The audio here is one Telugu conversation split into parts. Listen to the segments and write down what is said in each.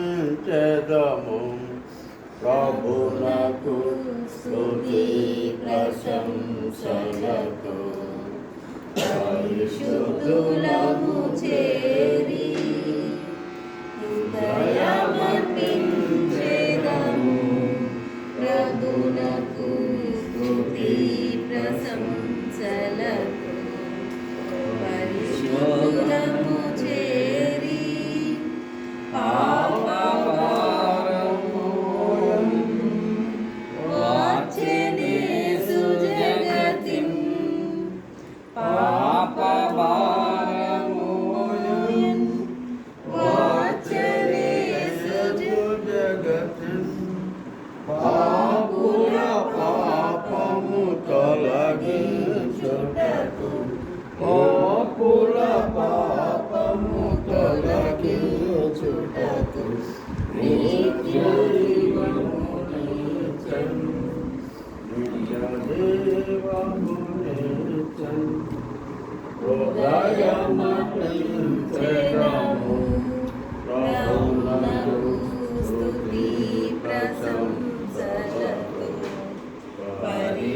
ఉదయమర్పించెదము ప్రభునకు స్తుతి ప్రశంసలతో పరిశుద్ధులము చేరి ఉదయమర్పించెదము ప్రభునకు స్తుతి ప్రశంసలతో పరిశుద్ధులము చేరి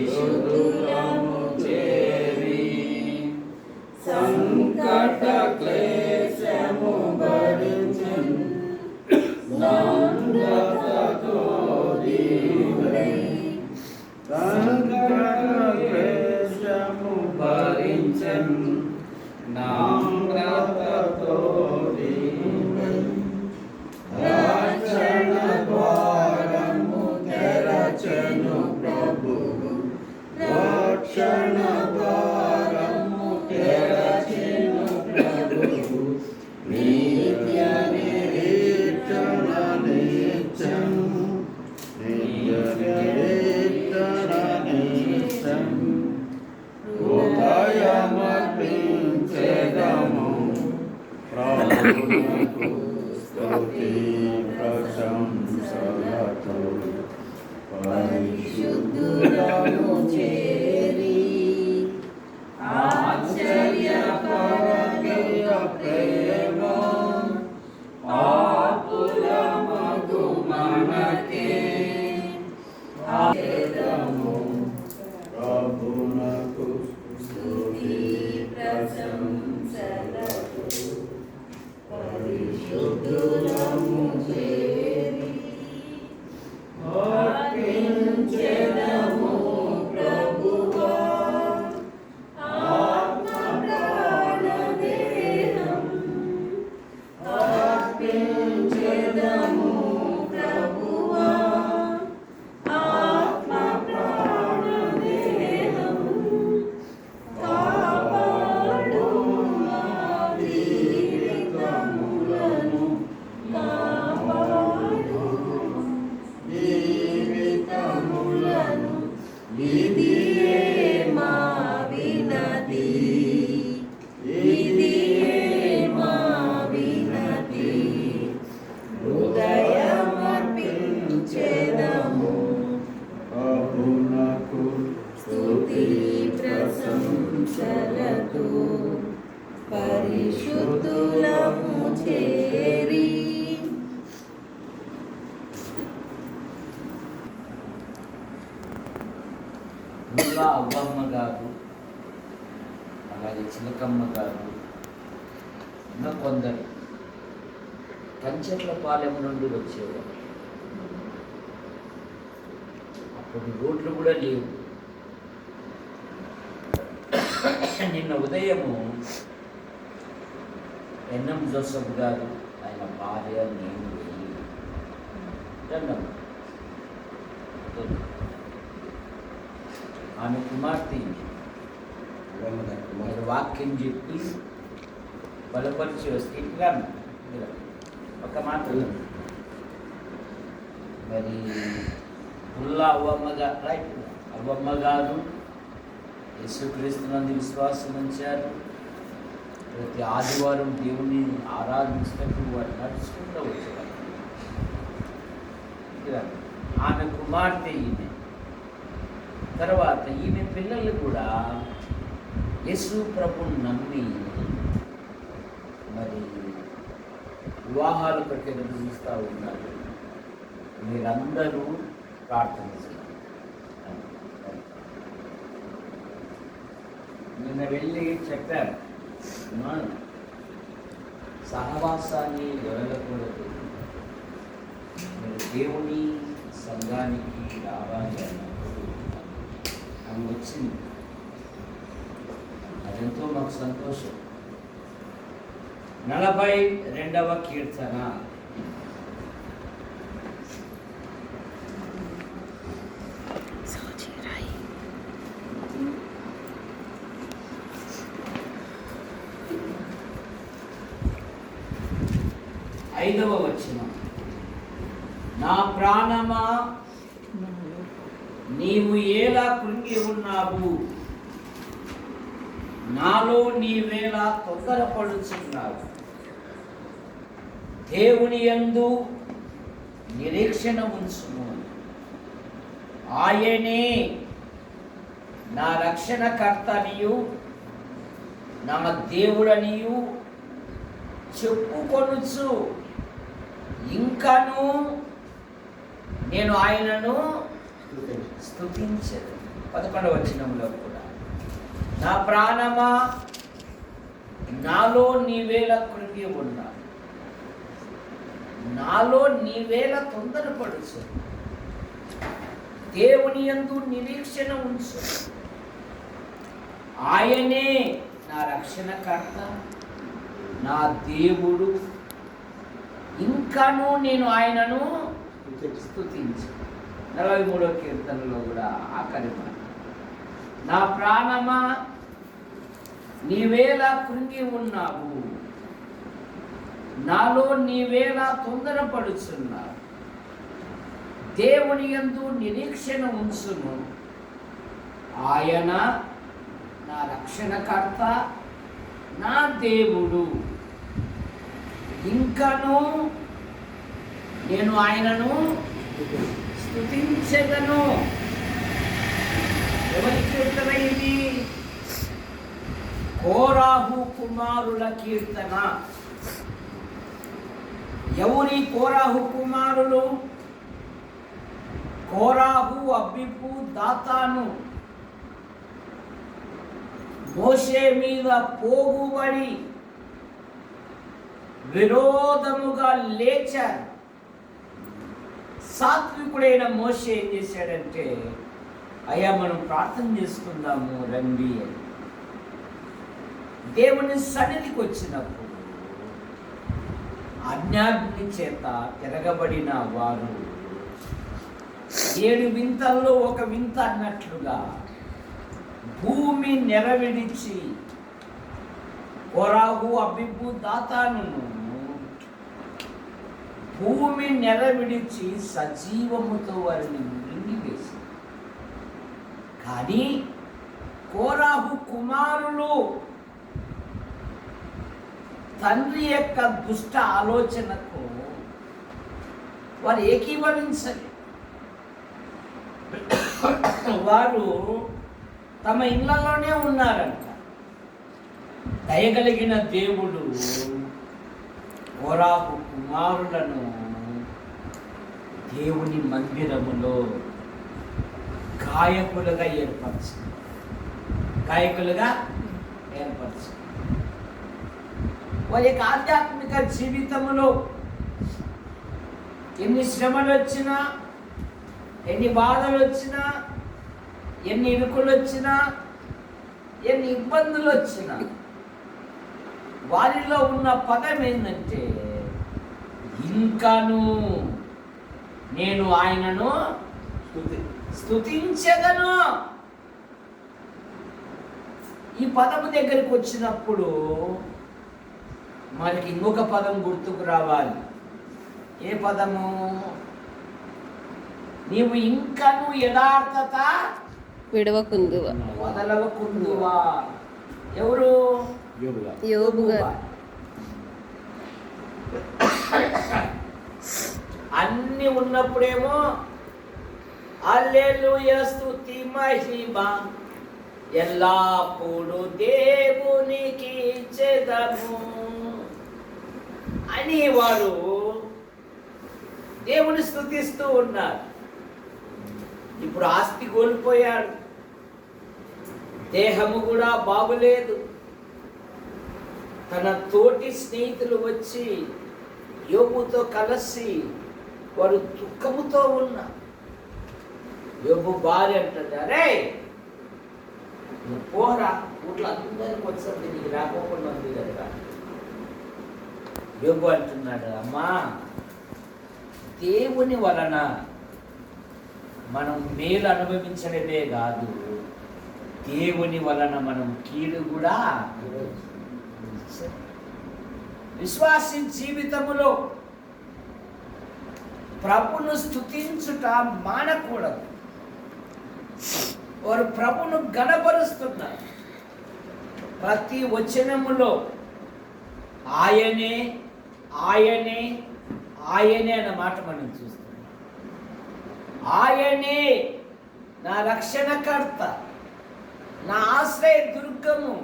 పరిశుద్ధులము చేరి సంకట క్లేశము భరించెను నమ్రతతో దీనుడై సంకట క్లేశము భరించెను నమ్రతతో దీనుడై రక్షణ ద్వారము తెరచెను ప్రభువు రక్షణ ద్వారము తెరచెను ప్రభువు నిత్య నిరీక్షణ నిత్యము నిత్య నిరీక్షణ నిత్యము ఉదయమర్పించెదము ప్రభువునకు స్తుతి ప్రశంసలతో పరిశుద్ధులము చేరి ఆశ్చర్యకరమైన ప్రేమ పాపులమగు మనకే ఆదరము ప్రభువునకు స్తుతి ప్రశంసలతో పరిశుద్ధులము చేరి అర్పించెదము ప్రభువా ఆత్మ ప్రాణ దేహం అర్పించెదము ప్రభువా ఆత్మ ప్రాణ దేహం కాపాడు మా జీవితములను కాపాడు జీవితములను ఇదియే మా వినతి ఇదియే మా వినతి హృదయమర్పించెదము ప్రభువునకు స్తుతి ప్రశంసలతో పరిశుద్ధులము చేరి అవ్వమ్మ గారు అలాగే చిలకమ్మ గారు ఇంకా కొందరు కంచెట్లపాలెం నుండి వచ్చేవారు. అప్పుడు రోడ్లు కూడా లేవు. నిన్న ఉదయము ఎన్ఎం జోసఫ్ గారు ఆయన భార్య నేను వెళ్ళి ఆమె కుమార్తె వాక్యం చెప్పి బలపరిచి వస్తే ఇంకా ఒక మాట మరి పుల్లా అవ్వమ్మ గారు యేసుక్రీస్తునందు విశ్వాసం ఉంచారు. ప్రతి ఆదివారం దేవుని ఆరాధించినట్టు వారు నడుచుకుంటూ వచ్చారు. ఆమె కుమార్తె ఈమె. తర్వాత ఈమె పిల్లలు కూడా యేసు ప్రభుని నమ్మి మరి వివాహాల కొరకు ఎదురు చూస్తూ ఉన్నారు. మీరందరూ ప్రార్థన చేయండి. నిన్న వెళ్ళి చెప్పారు, సహవాసాన్ని వదలకూడదు, మీరు దేవుని సంఘానికి రావాలి అన్నప్పుడు ఆమె వచ్చింది. అదెంతో మాకు సంతోషం. 42వ కీర్తన. ఐదవ వచనం. నా ప్రాణమా నీవు ఎలా కృంగి ఉన్నావు, నాలో నీవేలా తొందరపడుచున్నావు. దేవుని యందు నిరీక్షణ ఉంచుము, ఆయనే నా రక్షణకర్తనియు నా దేవుడనియు చెప్పుకొనుచు ఇంకను నేను ఆయనను స్తుతించదు. 11వ వచనంలో కూడా నా ప్రాణమా నాలో నీవేళ కృంగి ఉన్నా, నాలో నీవేళ తొందరపడుచు, దేవుని యందు నిరీక్షణ ఉంచు, ఆయనే నా రక్షణకర్త నా దేవుడు, ఇంకాను నేను ఆయనను స్తుతించు. 43వ కీర్తనలో కూడా ఆఖరి మాట, నా ప్రాణమా నీవేలా కృంగి ఉన్నావు, నాలో నీవేలా తొందరపడుచున్నావు. దేవుని యందు నిరీక్షణ ఉంచును, ఆయన నా రక్షణకర్త నా దేవుడు, ఇంకను నేను ఆయనను స్తుతించెదను. ఎవరి కీర్తన ఇది? కోరాహు కుమారుల కీర్తన. ఎవరి కోరాహు కుమారులు? కోరాహు, అబీబు, దాతాను. మోషే మీద పోగుబడి విరోధముగా లేచారు. సాత్వికుడైన మోషే ఏం చేశాడంటే, అయ్యా మనం ప్రార్థన చేసుకుందాము రండి అని దేవుని సన్నిధికి వచ్చినప్పుడు అజ్ఞాగ్ని చేత తిరగబడిన వారు 7 వింతల్లో ఒక వింత అన్నట్లుగా భూమి నెరవిడిచి కోరాహు, అబీబు, దాతాను భూమి నెరవిడిచి సజీవముతో వారిని మృంగివేసి, కానీ కోరాహు కుమారులు తండ్రి యొక్క దుష్ట ఆలోచనకు వారు ఏకీభవించలేదు. వారు తమ ఇళ్లలోనే ఉన్నారంట. దయగలిగిన దేవుడు కోరాహు కుమారులను దేవుని మందిరములో గాయకులుగా ఏర్పరచు. వారి యొక్క ఆధ్యాత్మిక జీవితంలో ఎన్ని శ్రమలు వచ్చినా, ఎన్ని బాధలు వచ్చినా, ఎన్ని ఇరుకులు వచ్చినా, ఎన్ని ఇబ్బందులు వచ్చినా, వారిలో ఉన్న పదం ఏంటంటే, ఇంకాను నేను ఆయనను స్తుతించెదను. ఈ పదము దగ్గరికి వచ్చినప్పుడు మనకి ఇంకొక పదం గుర్తుకు రావాలి. ఏ పదము? నీవు ఇంకను యథార్థత వదలవకుందువా. ఎవరు? యోబు గారు. అన్ని ఉన్నప్పుడేమో హల్లెలూయా స్తుతి మహిమ ఎల్లప్పుడూ దేవునికి ఇచ్చెదము అని వారు దేవుని స్తుతిస్తూ ఉన్నారు. ఇప్పుడు ఆస్తి కోల్పోయాడు, దేహము కూడా బాగులేదు. తన తోటి స్నేహితులు వచ్చి యోబుతో కలిసి వారు దుఃఖముతో ఉన్నారు. యోబు భార్య అంటుంది, అరే నువ్వు పోరా, ఊట్లో అందరికి వచ్చి నీకు రాకోకుండా ఉంది కదా. యోబు అంటున్నాడు, అమ్మా దేవుని వలన మనం మేలు అనుభవించడమే కాదు, దేవుని వలన మనం కీడు కూడా. విశ్వాసి జీవితములో ప్రభును స్తుతించుట మానకూడదు. వారు ప్రభును గణపరుస్తున్నారు. ప్రతి వచనములో ఆయనే ఆయనే ఆయనే అన్న మాట మనం చూస్తున్నాం. ఆయనే నా రక్షణకర్త, నా ఆశ్రయ దుర్గము,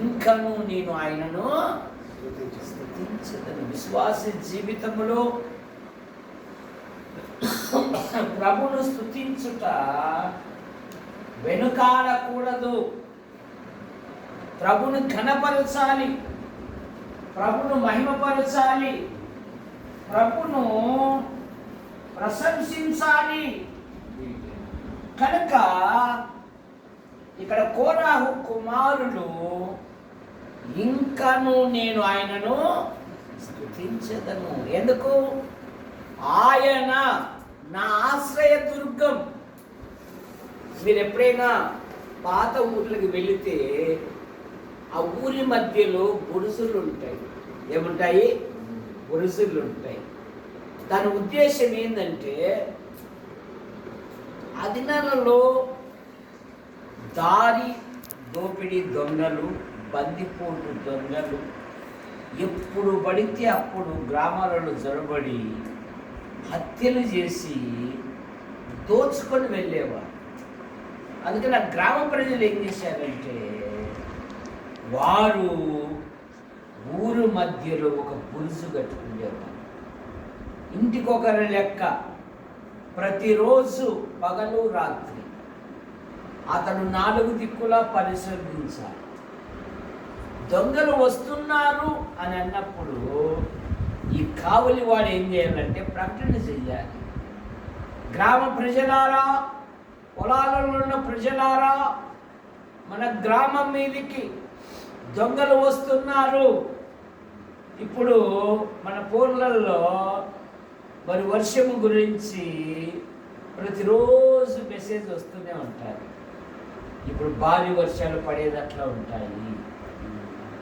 ఇంకను నేను ఆయనను స్తుతించదను. విశ్వాస జీవితములో ప్రభును స్తుతించుట వెనుకాడకూడదు. ప్రభును ఘనపరచాలి, ప్రభును మహిమపరచాలి, ప్రభును ప్రశంసించాలి. కనుక ఇక్కడ కోరాహు కుమారులు ఇంకను నేను ఆయనను స్తుతించదను. ఎందుకు? ఆయన నా ఆశ్రయ దుర్గం. మీరు ఎప్పుడైనా పాత ఊర్లకు వెళితే ఆ ఊరి మధ్యలో బురుసులు ఉంటాయి. ఏముంటాయి? బురుసులు ఉంటాయి. దాని ఉద్దేశం ఏంటంటే ఆ దినాలలో దారి దోపిడీ దొంగలు, బందిపోటు దొంగలు ఎప్పుడు పడితే అప్పుడు గ్రామాలలో జొరబడి హత్యలు చేసి దోచుకొని వెళ్ళేవారు. అందుకని ఆ గ్రామ ప్రజలు ఏం చేశారంటే వారు ఊరు మధ్యలో ఒక బురుజు కట్టుకునేవారు. ఇంటికొకరి లెక్క, ప్రతిరోజు పగలు రాత్రి అతను 4 దిక్కులా పరిశోధించాలి. దొంగలు వస్తున్నారు అని అన్నప్పుడు ఈ కావలి వాడు ఏం చేయాలంటే ప్రకటన చెయ్యాలి. గ్రామ ప్రజలారా, పొలాలలో ఉన్న ప్రజలారా, మన గ్రామం మీదికి దొంగలు వస్తున్నారు. ఇప్పుడు మన ఫోన్లలో మరి వర్షము గురించి ప్రతిరోజు మెసేజ్ వస్తూనే ఉంటాయి. ఇప్పుడు భారీ వర్షాలు పడేదట్లా ఉంటాయి,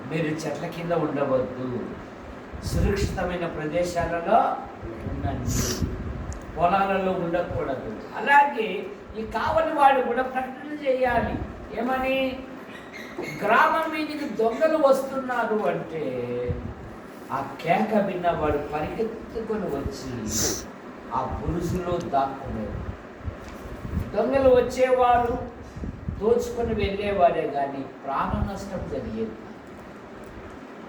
మీరు చెట్ల కింద ఉండవద్దు, సురక్షితమైన ప్రదేశాలలో ఉండండి, పొలాలలో ఉండకూడదు. అలాగే ఈ కావలి వాడు కూడా ప్రకటన చేయాలి. ఏమని? గ్రామం మీదకి దొంగలు వస్తున్నారు అంటే ఆ కేక విన్న వాడు పరిగెత్తుకొని వచ్చి ఆ బురుజులో దాక్కునేవాడు. దొంగలు వచ్చేవారు, దోచుకొని వెళ్ళేవారే కానీ ప్రాణ నష్టం జరిగేది.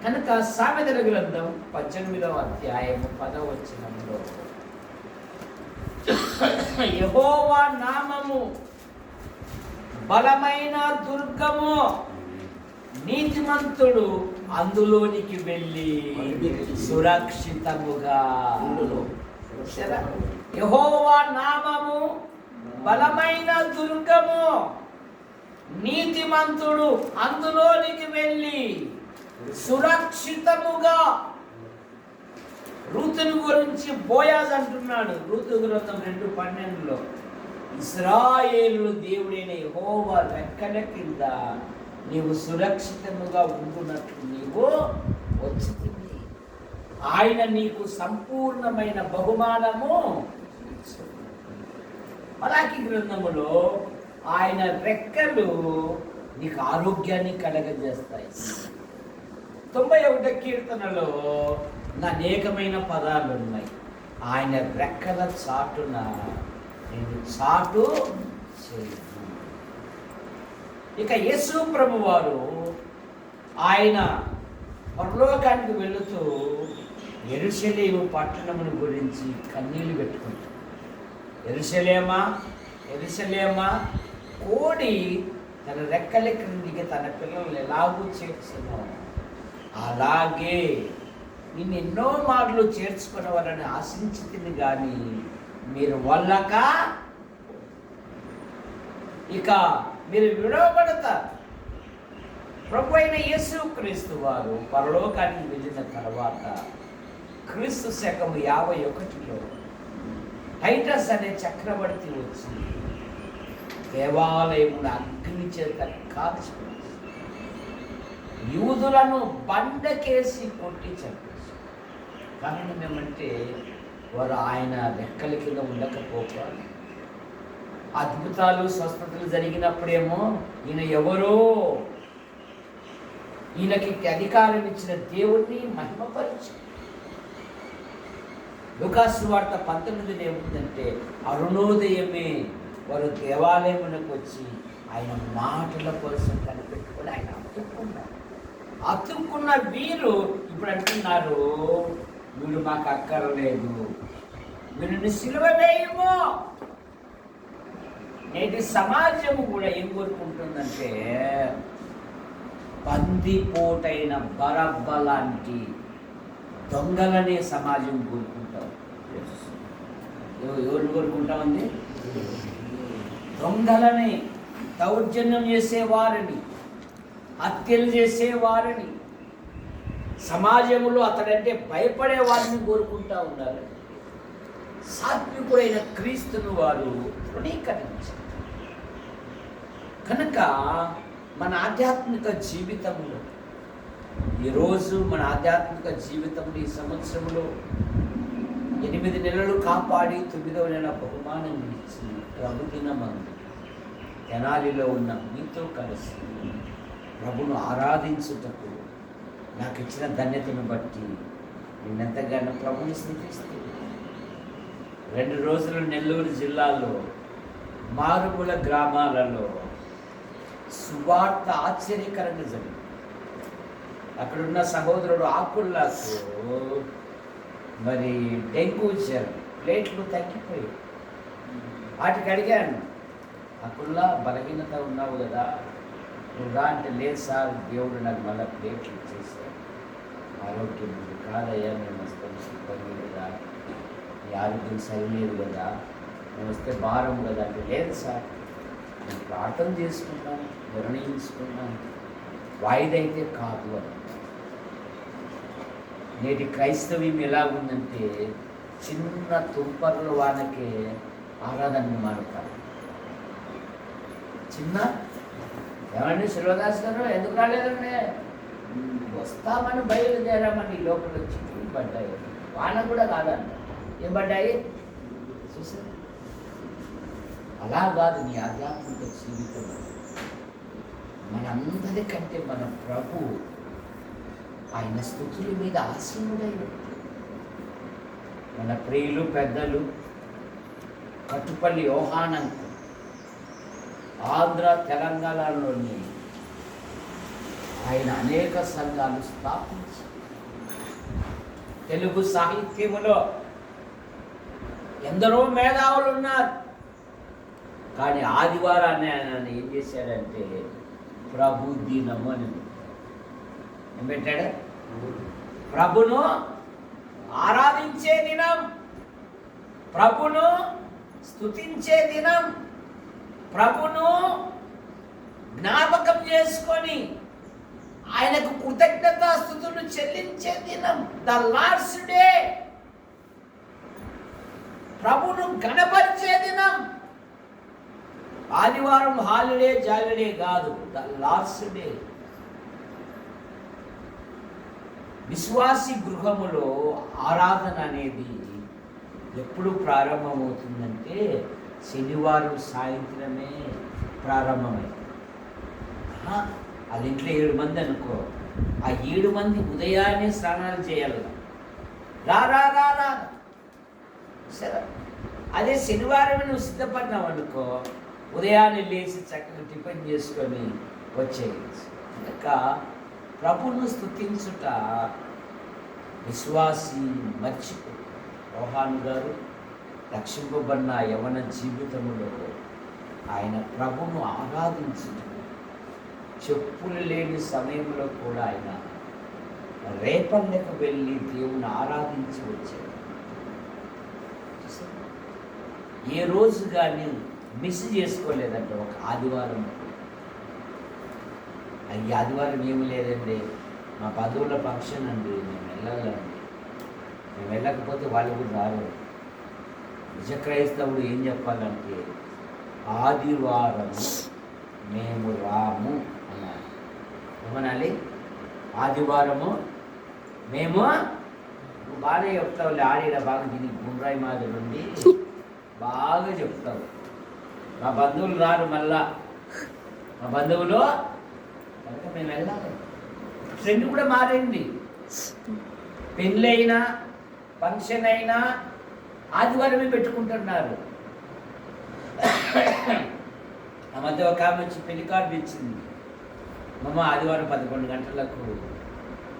కనుక సామెతల గ్రంథం 18వ అధ్యాయము 10వ వచనంలో యెహోవా నామము బలమైన దుర్గము, నీతిమంతుడు అందులోనికి వెళ్ళి సురక్షితముగా. యెహోవా నామము బలమైన దుర్గము, నీతిమంతుడు అందులోనికి వెళ్ళి సురక్షితముగా. రూతుని గురించి బోయాజ్ అంటున్నాడు రూతు గ్రంథం 2:12లో, ఇశ్రాయేలు దేవుడైన యెహోవా రెక్కల కింద నీవు సురక్షితముగా ఉంటున్నట్లు నీవు వచ్చింది. ఆయన నీకు సంపూర్ణమైన బహుమానము. మలాకి గ్రంథములో ఆయన రెక్కలు నీకు ఆరోగ్యాన్ని కలగజేస్తాయి. 91వ కీర్తనలో అనేకమైన పదాలు ఉన్నాయి. ఆయన రెక్కల చాటున నేను చాటు చేయను. ఇక యేసు ప్రభు వారు ఆయన పరలోకానికి వెళుతూ యెరూషలేము పట్టణమును గురించి కన్నీళ్లు పెట్టుకుంటారు. యెరూషలేమా యెరూషలేమా, కోడి తన రెక్కల క్రిందికి తన పిల్లల్ని ఎలాగూ చేర్చున్నాను, అలాగే నిన్ను ఎన్నో మార్లు చేర్చుకునేవారని ఆశించింది కానీ మీరు వల్లక ఇక మీరు విడవబడతారు. ప్రభు అయిన యేసు క్రీస్తు వారు పరలోకానికి వెళ్ళిన తర్వాత క్రీస్తు శకము 51లో టైటస్ అనే చక్రవర్తి వచ్చి దేవాలయమును అగ్ని చేత కాల్చి యూదులను బండకేసి కొట్టి చంపేసి. కారణం ఏమంటే వారు ఆయన రెక్కల కింద ఉండకపోవాలి. అద్భుతాలు స్వస్థతలు జరిగినప్పుడేమో ఈయన ఎవరో, ఈయనకి అధికారం ఇచ్చిన దేవుణ్ణి మహిమపరిచి. లూకాసు వార్త 19 ఏముందంటే అరుణోదయమే వారు దేవాలయమునకు వచ్చి ఆయన మాటల కోసం కనిపెట్టుకొని ఆయన అతుక్కున్న వీరు ఇప్పుడు అంటున్నారు, వీడు మాకు అక్కర్లేదు, వీడిని సిలువ వేయము. నేటి సమాజం కూడా ఏం కోరుకుంటుందంటే బందిపోటైన బరబ్బ లాంటి దొంగలనే సమాజం కోరుకుంటాం. ఎవరిని కోరుకుంటామండి? దొంగలని, దౌర్జన్యం చేసేవారిని, హత్యలు చేసేవారిని, సమాజంలో అతడంటే భయపడే వారిని కోరుకుంటా ఉన్నారు. సాత్వికుడైన క్రీస్తును వారు తృణీకరించారు. కనుక మన ఆధ్యాత్మిక జీవితంలో ఈరోజు మన ఆధ్యాత్మిక జీవితంలో ఈ సంవత్సరంలో 8 నెలలు కాపాడి 9వ నెల బహుమానం ఇచ్చి ప్రభుదినమందు తెనాలిలో ఉన్న మీతో కలిసి ప్రభును ఆరాధించుటకు నాకు ఇచ్చిన ధన్యతను బట్టి నేనెంతగానో ప్రభుని స్తుతిస్తూ 2 రోజులు నెల్లూరు జిల్లాలో మారుమూల గ్రామాలలో సువార్త ఆశ్చర్యకరంగా జరిగింది. అక్కడున్న సహోదరుడు ఆకుల్లాకు మరి డెంగ్యూ జ్వరం, ప్లేట్లు తగ్గిపోయాయి. వాటికి అడిగాను, ఆకుల్లా బలహీనత ఉన్నావు కదా, నువ్వు రా అంటే, లేదు సార్ దేవుడు నాకు మళ్ళీ ప్లేట్లు ఇచ్చేసాడు, ఆరోగ్యం ఉంది. కాదయ్యా నేను వస్తాను, సిబ్బంది కదా, ఈ ఆరోగ్యం సరిలేదు కదా, నేను వస్తే భారం కదా అంటే, లేదు సార్ నేను ప్రార్థన చేసుకున్నాను, నిర్ణయించుకున్నాను, వాయిదైతే కాదు అని. నేటి క్రైస్తవ్యం ఎలా ఉందంటే చిన్న తుంపర్ల వానకే ఆరాధనని మారుతారు. చిన్న ఏమండి శిల్వదాస్ గారు ఎందుకు రాలేదండి, వస్తామని బయలుదేరామని లోపల చిక్కులు పడ్డాయి. వాన కూడా కాదంట, ఏం పడ్డాయి చూసారు. అలా కాదు నీ ఆధ్యాత్మిక జీవితం. మనందరికంటే మన ప్రభు ఆయన స్తుతుల మీద ఆసీనుడైన మన ప్రియులు పెద్దలు కట్టుపల్లి యోహానంకు ఆంధ్ర తెలంగాణలోని ఆయన అనేక సంఘాలు స్థాపించి తెలుగు సాహిత్యములో ఎందరో మేధావులు ఉన్నారు. కానీ ఆదివారాన్ని ఆయన ఏం చేశాడంటే ప్రభు దినము అని ఏం పెట్టాడు? ప్రభును ఆరాధించే దినం, ప్రభును స్తుతించే దినం, ప్రభును జ్ఞాపకం చేసుకొని ఆయనకు కృతజ్ఞతాస్తుతులు చెల్లించే దినం, ద లార్డ్స్ డే. ప్రభును గణపరిచే దినం. ఆదివారం హాలిడే జాలిడే కాదు, ద లార్డ్స్ డే. విశ్వాసి గృహములో ఆరాధన అనేది ఎప్పుడు ప్రారంభమవుతుందంటే శనివారం సాయంత్రమే ప్రారంభమైంది. అది ఇంట్లో 7 మంది అనుకో, ఆ 7 మంది ఉదయాన్నే స్నానాలు చేయాలి. రా రా రా రా సరే. అదే శనివారం నువ్వు సిద్ధపడినావు అనుకో, ఉదయాన్నే లేచి చక్కగా టిఫిన్ చేసుకొని వచ్చేయచ్చు. ఇంకా ప్రభువును స్తుతించుట విశ్వాసి మర్చిపో. యోహాను గారు రక్షింపబడిన యవన జీవితంలో ఆయన ప్రభువును ఆరాధించుట, చెప్పులు లేని సమయంలో కూడా ఆయన రేపల్లెకు వెళ్ళి దేవుని ఆరాధించి వచ్చాడు. ఏ రోజు కానీ మిస్ చేసుకోలేదంటే ఒక ఆదివారం. ఈ ఆదివారం ఏమి లేదండి, మా బంధువుల ఫంక్షన్ అండి, మేము వెళ్ళాలండి, మేము వెళ్ళకపోతే వాళ్ళు కూడా రారు. నిజ క్రైస్తవుడు ఏం చెప్పాలంటే ఆదివారం మేము రాము అన్నారు. ఏమనాలి? ఆదివారము మేము, బాగా చెప్తావు, ఆడిడ బాగా దీనికి గుండ్రాయి మాదిరి ఉండి బాగా చెప్తావు. మా బంధువులు రారు, మళ్ళా మా బంధువులు కనుక మేము వెళ్ళాలి. ట్రెండ్ కూడా మారింది. పెళ్ళైనా ఫంక్షన్ అయినా ఆదివారమే పెట్టుకుంటున్నారు. ఆ మధ్య ఒక ఆమె వచ్చి పెళ్లి కార్డు ఇచ్చింది. మామ ఆదివారం 11 గంటలకు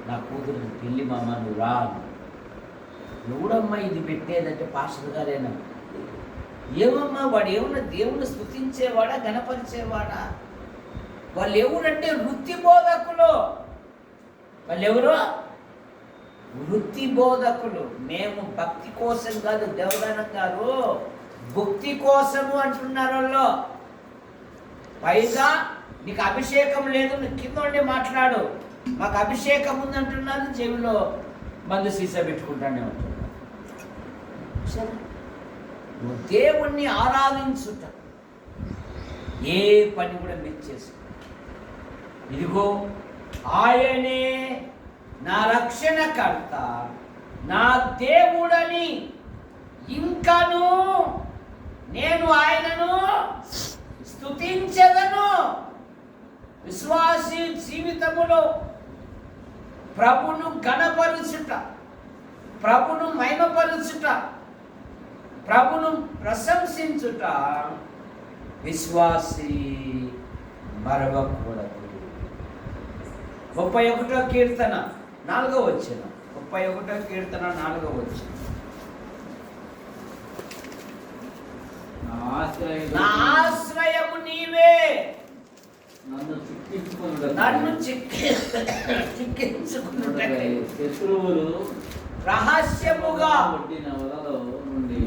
నా కూతురు పెళ్ళి, మామ నువ్వు రా. ఎవడమ్మా ఇది పెట్టేదంటే పాస్టర్ గారేనా? ఏమమ్మా వాడు ఏమన్నా దేవుని స్తుతించేవాడా, గణపరిచేవాడా? వాళ్ళు ఎవరంటే వృత్తి బోధకులు. వాళ్ళు ఎవరు? వృత్తి బోధకులు. మేము భక్తి కోసం కాదు, దేవదానం గారు భక్తి కోసము అంటున్నారు వాళ్ళు. పైగా నీకు అభిషేకం లేదు, నువ్వు కింద ఉండి మాట్లాడు, మాకు అభిషేకం ఉందంటున్నారు, చెవిలో మందు సీసా పెట్టుకుంటానే ఉంటున్నారు. నువ్వు దేవుణ్ణి ఆరాధించుట, ఏ పని కూడా మీరు చేసుకో. ఇదిగో ఆయనే నా రక్షణకర్త, నా దేవుడని ఇంకను నేను ఆయనను స్తుతించెదను. విశ్వాసి జీవితములో ప్రభును ఘనపరుచుట, ప్రభును మహిమపరుచుట, ప్రభును ప్రశంసించుట విశ్వాసి మరవకూడదు. 31వ కీర్తన 4వ వచనం. 31వ కీర్తన 4వ వచనం. నా ఆశ్రయము నీవే, నన్ను చిక్కించుకున్నట్లే శత్రువులు రహస్యముగా పట్టిన వలలో నుండి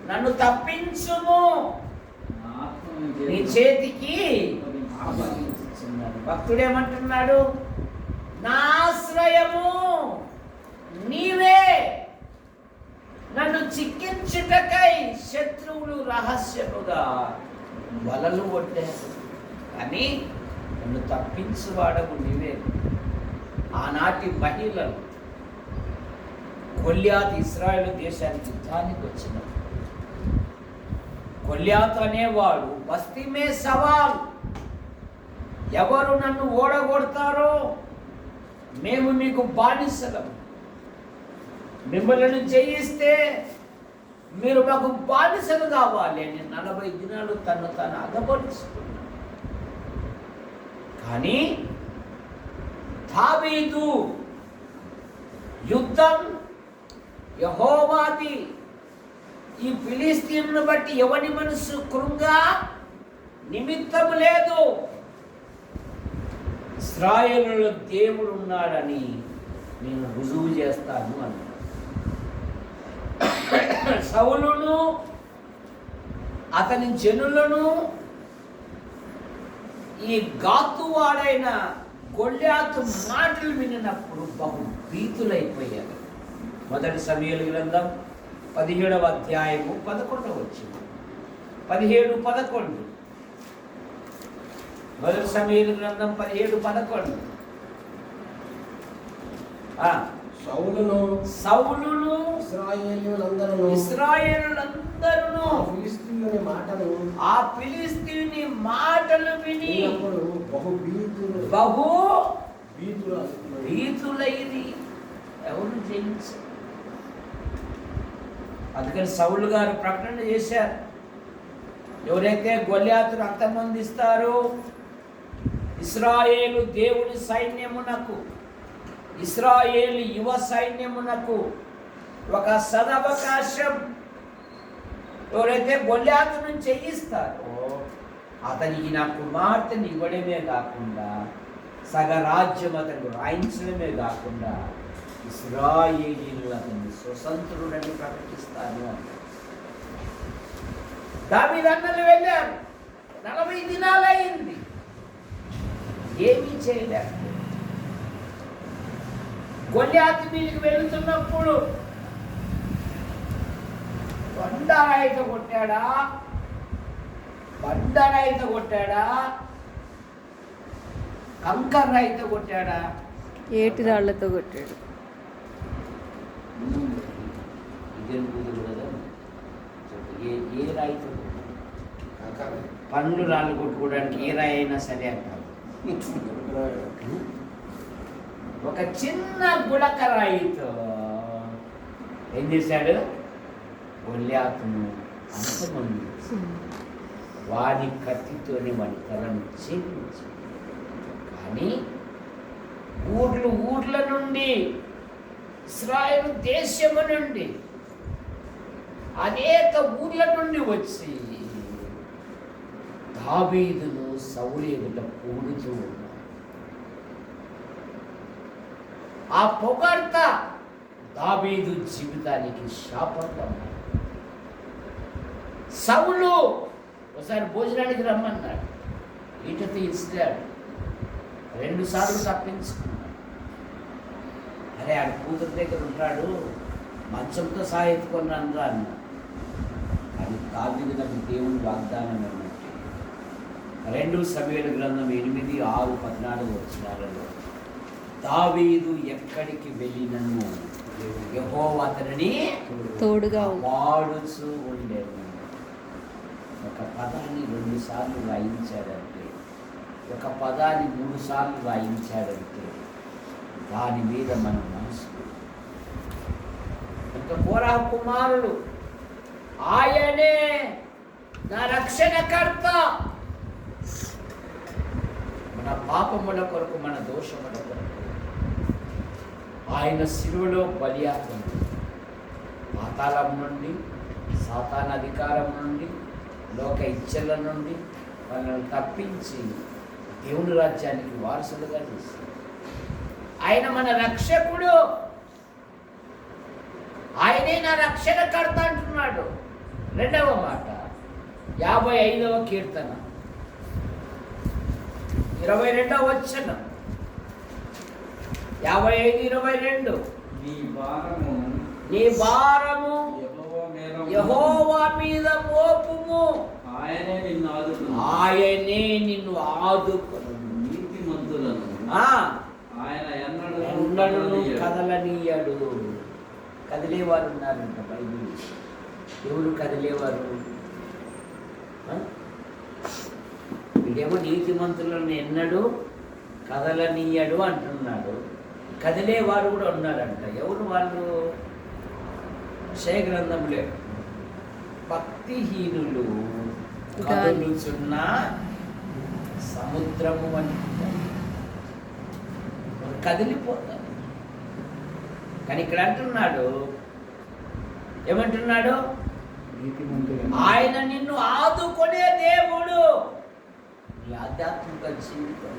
నన్ను తప్పించుము, నీ చేతికి అప్పగించుచున్నాను. భక్తుడేమంటున్నాడు? నా ఆశ్రయము నీవే, నన్ను చిక్కించుటకై శత్రువులు రహస్యముగా వలలు కొట్టారు, కానీ నన్ను తప్పించువాడము నీవే. ఆనాటి మహిళలు గొల్యాతు ఇశ్రాయేలు దేశానికి యుద్ధానికి వచ్చినారు. గొల్యాతు అనేవాడు బస్తీమే సవాల్, ఎవరు నన్ను ఓడగొడతారో మేము మీకు బానిసలం, మిమ్మల్ని జయిస్తే మీరు మాకు బానిసలు కావాలి అని 40 దినాలు తను అగపరుచుకున్నాడు. కానీ దావీదు యుద్ధం యెహోవాది, ఈ ఫిలిస్తీన్ను బట్టి ఎవని మనసు కృంగా నిమిత్తం లేదు, ఇశ్రాయేలులో దేవుడు ఉన్నాడని నేను రుజువు చేస్తాను అన్నాడు. సౌలును అతని జనులను ఈ గాతువాడైన గొల్యాతు మాటలు వినినప్పుడు బహు భీతులైపోయారు. 1 సమూయేలు గ్రంథం 17వ అధ్యాయము 11వ వచనం. 17:11. 1 సమూయేలు గ్రంథం 17:11. సౌలును ఇశ్రాయేలులందరూ ఆ ఫిలిస్తీయుని మాటలు విని బహు భీతులైరి. ఎవరు జయించారు? అందుకని సౌలు గారు ప్రకటన చేశారు, ఎవరైతే గొల్యాతును అంతమొందిస్తారో, ఇశ్రాయేలు దేవుని సైన్యమునకు, ఇశ్రాయేలు యువ సైన్యమునకు ఒక సదవకాశం. ఎవరైతే గొల్యాతును చేయిస్తారో అతనికి నా కుమార్తెను ఇవ్వడమే కాకుండా సగరాజ్యం అతను రాయించడమే కాకుండా ఇశ్రాయేలీయులు అతన్ని స్వతంత్రుడని ప్రకటిస్తాను అని దావీదు అన్నలు వెళ్ళారు. 40 దినాలు అయింది, ఏమీ చేయలేరు. గొల్యాతు మీదకి వెళుతున్నప్పుడు బండరాయితో కొట్టాడా, కంకర్ రాయితో కొట్టాడా, ఏటి రాళ్లతో కొట్టాడు. ఏ రాయితో? పండ్లు రాళ్ళు కొట్టుకోవడానికి ఏ రాయి అయినా సరే అంటారు. ఒక చిన్న గుడక రాయితో ఏం చేశాడు? గొల్యాతును అంతమంది వాడి కత్తితోనే వాడి తలను ఛేదించాడు. కానీ ఊర్ల నుండి, ఇశ్రాయేలు దేశము నుండి, అనేక ఊర్ల నుండి వచ్చి దావీదును సౌలు ఎదుట పొగుడుతూ ఉన్నారు. ఆ పొగడ్త దావీదు జీవితానికి శాపంగా ఉంది. సౌలు ఒకసారి భోజనానికి రమ్మన్నాడు, ఈటతో ఇస్తాడు, 2 సార్లు తప్పించుకున్నాడు. అరే ఆడ కూతురు దగ్గర ఉంటాడు, మంచంతో సహా ఎత్తుకున్నాను రా అన్నాడు. అది దావీదు నాకు దేవుని వాగ్దానం అన్నట్టు. 2 సమూయేలు గ్రంథం 8, 6, 14 వచనాలలో దావీదు ఎక్కడికి వెళ్ళినను యెహోవా అతనిని తోడుగా వాడుచూ ఉండేది. ఒక పదాన్ని 2 సార్లు రాయించాడంటే, ఒక పదాన్ని 3 సార్లు రాయించాడంటే దాని మీద మన మనసు. ఒక కోరహ కుమారుడు, ఆయనే నా రక్షణకర్త, మన పాపముల కొరకు, మన దోషముల కొరకు ఆయన శిలువలో బలియాగం, పాతాళం నుండి, సాతాన్ అధికారం నుండి, లోక ఇచ్చల నుండి వాళ్ళని తప్పించి దేవుని రాజ్యానికి వారసులుగా చేశారు. ఆయన మన రక్షకుడు, ఆయనే నా రక్షణకర్త అంటున్నాడు. 2వ మాట 55వ కీర్తన 22వ వచనం, 55:22 నీ భారము యెహోవా మీద మోపుము, ఆయనే నిన్ను ఆదుకొను. నీతిమంతులను ఆయన ఎన్నడూ కదలనీయడు. కదిలేవారు ఉన్నారంట బైబిల్. ఎవరు కదిలేవారు? వీడేమో నీతిమంతులను ఎన్నడూ కదలనీయడు అంటున్నాడు. కదిలేవారు కూడా ఉన్నారంట. ఎవరు వాళ్ళు? యెషయా గ్రంథంలో భక్తిహీనులు కదులుచున్న సముద్రము అని కదిలిపోతారు. కానీ ఇక్కడ అంటున్నాడు, ఏమంటున్నాడు? ఆయన నిన్ను ఆదుకునే దేవుడు. నీ ఆధ్యాత్మిక జీవితం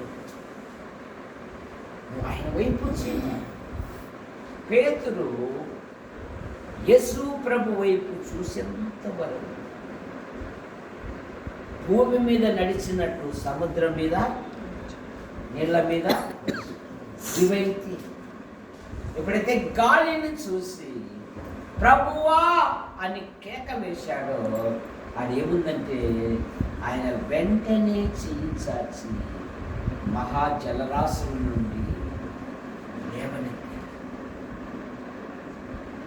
ఆయన వైపు చేయి. పేతురు యేసు ప్రభు వైపు చూసేంత వరకు భూమి మీద నడిచినట్టు సముద్రం మీద, నీళ్ళ మీద దివైతి. ఎప్పుడైతే గాలిని చూసి ప్రభువా అని కేక వేశాడో, అది ఏముందంటే ఆయన వెంటనే చేయించాల్సి మహాజలరాశుల నుండి లేవనెత్తి.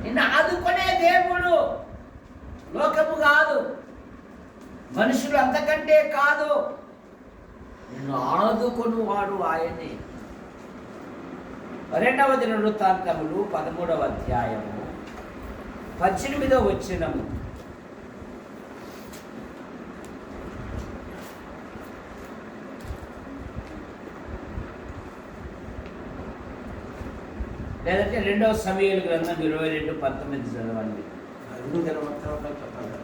నిన్ను ఆదుకునే దేవుడు, లోకము కాదు, మనుషులు అంతకంటే కాదు, నిన్ను ఆదుకొని వాడు ఆయనే. 2వ దినవృత్తాంతములు 13వ అధ్యాయము 18వ వచనము. లేదంటే 2వ సమూయేలు గ్రంథం 22:19 చదవండి.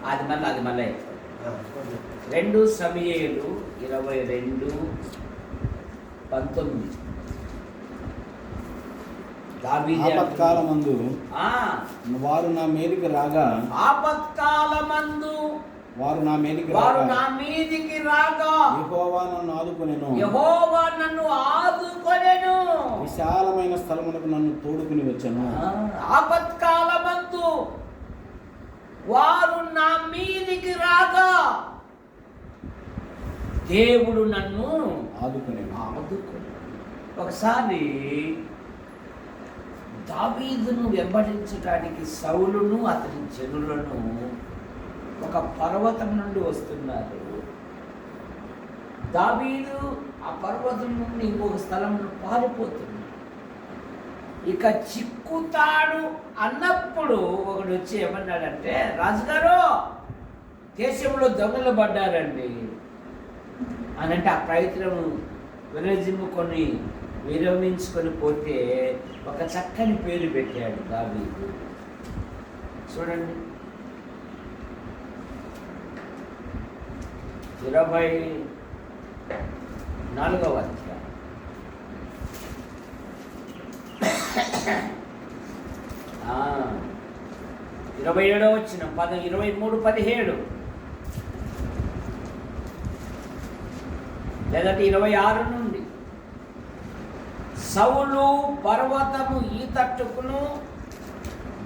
అది మళ్ళీ 2 సమూయేలు 22:19. ఆపత్కాలమందు వారు నా మీదికి రాగా వారు నా మీదికి రాగా యెహోవా నన్ను ఆదుకొనెను విశాలమైన స్థలమునకు నన్ను తోడుకుని వచ్చెను. ఆపత్కాలమందు వారు నా మీదికి రాగా దేవుడు నన్ను ఆదుకొనెను. ఒకసారి దావీదును వెంబడించడానికి సౌలును అతని జనులను ఒక పర్వతం నుండి వస్తున్నారు. దావీదు ఆ పర్వతం నుండి ఇంకొక స్థలంలో పారిపోతున్నాడు. ఇక చిక్కుతాడు అన్నప్పుడు ఒకడు వచ్చి ఏమన్నాడంటే, రాజుగారు దేశంలో దొంగలు పడ్డారండి అనంటే ఆ ప్రయత్నం విరమించుకొని పోతే ఒక చక్కని పేరు పెట్టాడు దావీదు. చూడండి 24వ అధ్యాయం 27వ వచనం 23:17 లేదంటే 26 నుండి. సౌలు పర్వతము ఈ తట్టుకును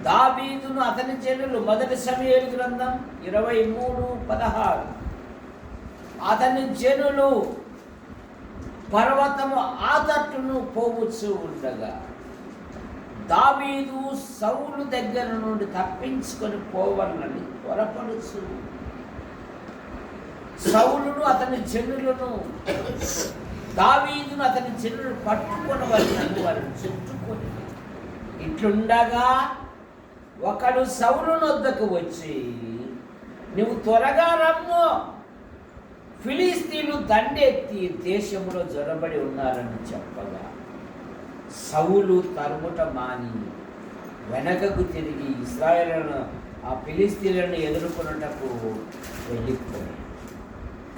దావీదును అతని జనులు 1 సమూయేలు గ్రంథం 23:16 అతని జనులు పర్వతము ఆ తట్టును పోవచ్చు ఉండగా దావీదు సౌలు దగ్గర నుండి తప్పించుకొని పోవాలని త్వరపడుచు సౌలును అతని జనులను దావీదును అతని జనులను పట్టుకొని వారిని చుట్టుకొని ఇట్లుండగా ఒకడు సౌలు వద్దకు వచ్చి, నువ్వు త్వరగా రమ్ము, ఫిలిస్తీన్లు దండెత్తి దేశంలో జొరబడి ఉన్నారని చెప్పగా సౌలు తరుముట మాని వెనకకు తిరిగి ఇశ్రాయేలును ఆ ఫిలిస్తీన్లను ఎదుర్కొనుటకు వెళ్ళిపోయాడు.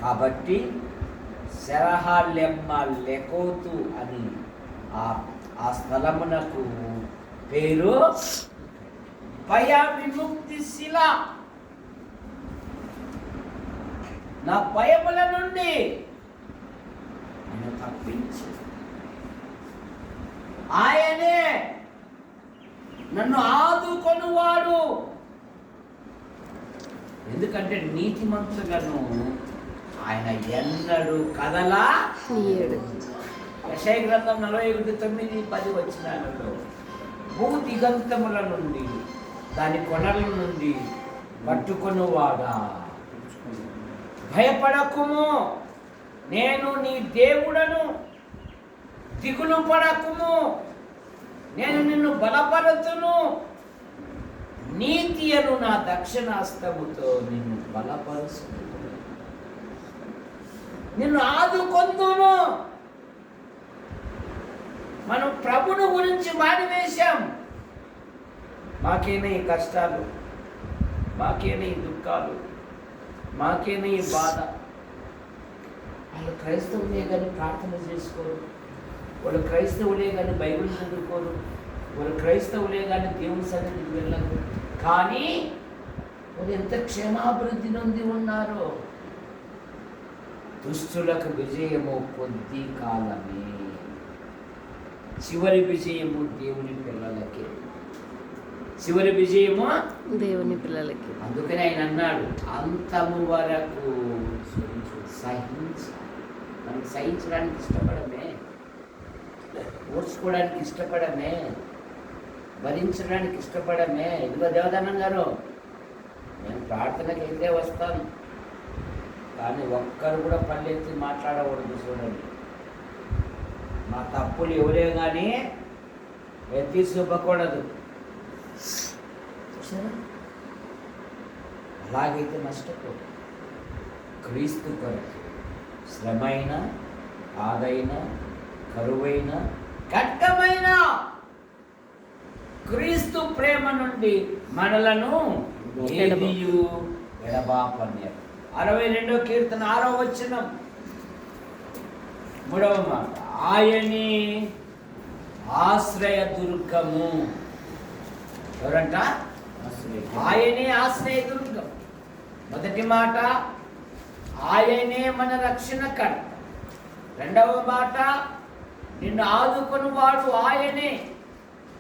కాబట్టి సెరహాలెమ్మ లెకోతు అని ఆ స్థలమునకు పేరు భయ విముక్తి శిల. నా భయముల నుండి నన్ను తప్పించి ఆయనే నన్ను ఆదుకొనువాడు. ఎందుకంటే నీతిమంతులను ఆయన ఎన్నడూ కదలా యెషయా గ్రంథం 41:9-10 వచనాలలో భూ దిగంతముల నుండి దాని కొనల నుండి పట్టుకొనువాడా, భయపడకుము, నేను నీ దేవుడను, దిగులు పడకుము, నేను నిన్ను బలపరుతును, నీతి అను నా దక్షిణాస్తముతో నిన్ను బలపరుచును, నిన్ను ఆదుకొందును. మనం ప్రభుని గురించి మాడివేశాం. మాకేనా ఈ కష్టాలు, మాకేనా ఈ దుఃఖాలు, మాకేనా ఈ బాధ. వాళ్ళు క్రైస్తవులే కానీ ప్రార్థన చేసుకోరు, వాళ్ళు క్రైస్తవులే కానీ బైబిల్ చదువుకోరు, వాళ్ళు క్రైస్తవులే కానీ దేవుని సన్నిధికి వెళ్ళరు. కానీ వాళ్ళు ఎంత క్షేమాభివృద్ధి నొంది ఉన్నారో. దుష్టులకు విజయము కొద్ది కాలమే, చివరి విజయము దేవుని పిల్లలకి, చివరి విజయము దేవుని పిల్లలకి. అందుకని ఆయన అన్నాడు, అంతము వరకు సహించాలి. మనం సహించడానికి ఇష్టపడమే, ఓర్చుకోవడానికి ఇష్టపడమే, భరించడానికి ఇష్టపడమే. ఇదిగో దేవదానం గారు, నేను ప్రార్థనకి అయితే వస్తాను, కానీ ఒక్కరు కూడా పల్లెత్తి మాట్లాడకూడదు. చూడండి, మా తప్పులు ఎవరే కానీ ఎత్తి చూపకూడదు. అలాగైతే నష్టపో. క్రీస్తు కొరకు శ్రమైన, బాధైన, కరువైన, ఖడ్గమైన క్రీస్తు ప్రేమ నుండి మనలను ఏదియు ఎడబాపన్నారు. 62వ కీర్తన 6వ వచనం 3వ మాట, ఆయనే ఆశ్రయ దుర్గము. ఎవరంట? ఆయనే ఆశ్రయ దుర్గం. మొదటి మాట, ఆయనే మన రక్షణకర్త. రెండవ మాట, నిన్ను ఆదుకొని వాడు ఆయనే.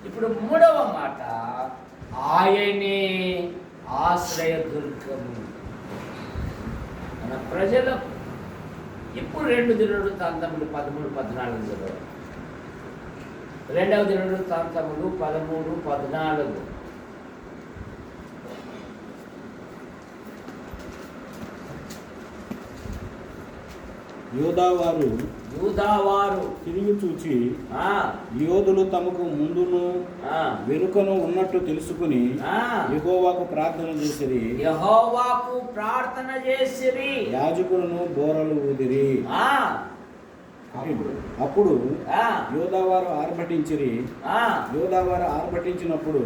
ఇప్పుడు 3వ మాట, ఆయనే ఆశ్రయ దుర్గము. మన ప్రజలకు ఇప్పుడు 2 దినవృత్తాంతములు 13-14 చదవాలి. 2వ దినవృత్తాంతములు 13-14. యూదావారు తిరిగి చూచి యోధులు తమకు ముందును వెనుకను ఉన్నట్టు తెలుసుకుని యెహోవాకు ప్రార్థన చేసిరి. యాజకులను బోరలు ఊదిరి. అప్పుడు యోదావారు ఆర్భటించినప్పుడు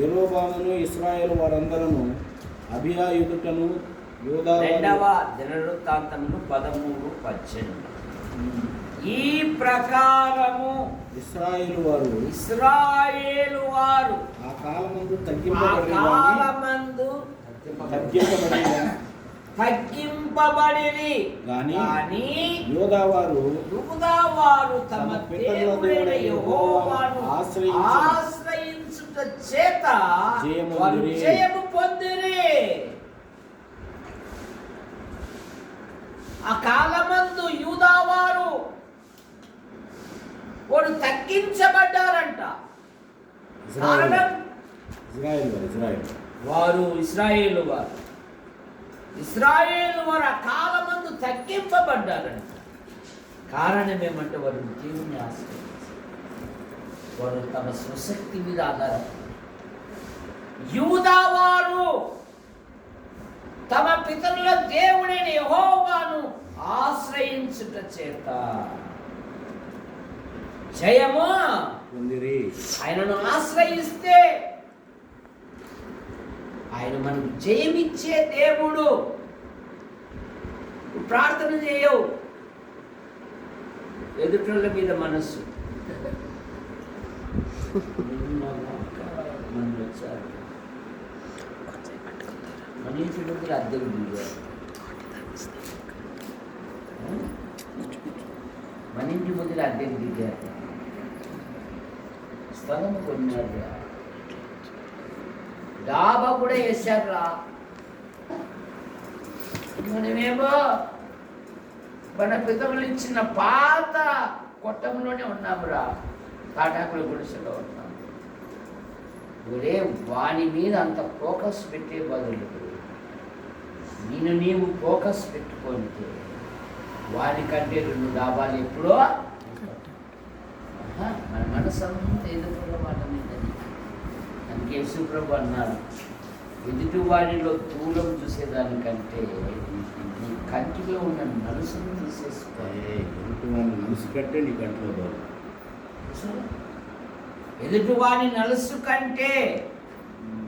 యెరోబామును ఇశ్రాయేలు వారందరూ అబియా ఎదుటను 2వ దినవృత్తాంతములు 13-18. ఈ ప్రకారము ఇశ్రాయేలు వారు ఆ కాలమందు తగ్గింపబడిరి గాని యూదావారు తమ దేవుడైన యెహోవాను ఆశ్రయించుట చేత జయము పొందిరి. ఆ కాలమందు యూదావారు వారు తగ్గించబడ్డారంట. కారణం వారు ఇశ్రాయేలు వారు ఆ కాలమందు తగ్గింపబడ్డారంట. కారణం ఏమంటే వారు దేవుని ఆశ్రయించారు. వారు తమ స్వశక్తి మీద ఆధారపడి యూదావారు తమ పితరుల దేవుడైన యెహోవాను ఆశ్రయించుట చేత జయము పొందిరి. ఆయనను ఆశ్రయిస్తే ఆయన మనకు జయమిచ్చే దేవుడు. ప్రార్థన చేయవు, ఎదుటోళ్ళ మీద మనస్సు. మన ఇంటి ముందు అద్దెకు దిగారు. మన ఇంటి ముందు అద్దెకు దిగారు. స్థలం కొన్నారు, డాబా కూడా వేసారా. మనమేమో మన పితరులు ఇచ్చిన పాత కొట్టంలోనే ఉన్నామురా, తాటాకుల గుడిసెలో ఉన్నాము. ఒరే వాని మీద అంత ఫోకస్ పెట్టే బదులు నీవు ఫోకస్ పెట్టుకుంటే వానికంటే 2 డాబాలు ఎప్పుడో. మన మనసు అంతా ఎదుటి మాట మీదని. అందుకే యేసుప్రభు అన్నారు, ఎదుటి వాడిలో దూరం చూసేదానికంటే నీ కంటిలో ఉన్న నలుసును తీసేసుకోవాలి. మనసు కంటే నీ కంటిలో దూరం. ఎదుటివాని నలుసు కంటే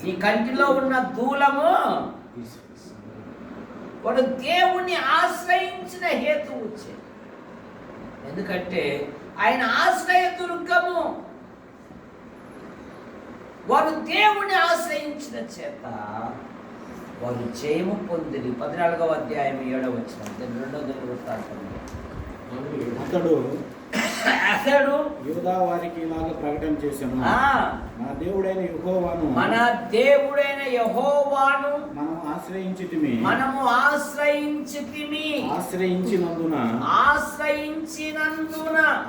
నీ కంటిలో ఉన్న దూలము. వాడు దేవుణ్ణి ఆశ్రయించిన హేతువు వచ్చే. ఎందుకంటే ఆయన ఆశ్రయ దుర్గము. వారు దేవుణ్ణి ఆశ్రయించిన చేత వారు జయము పొందిరి. 14వ అధ్యాయం 7వ వచనం 2వ దినవృత్తాంతం. అతడు యూదా వారికి ఇలాగ ప్రకటన చేశాను, మన దేవుడైన యెహోవాను మనము ఆశ్రయించినందున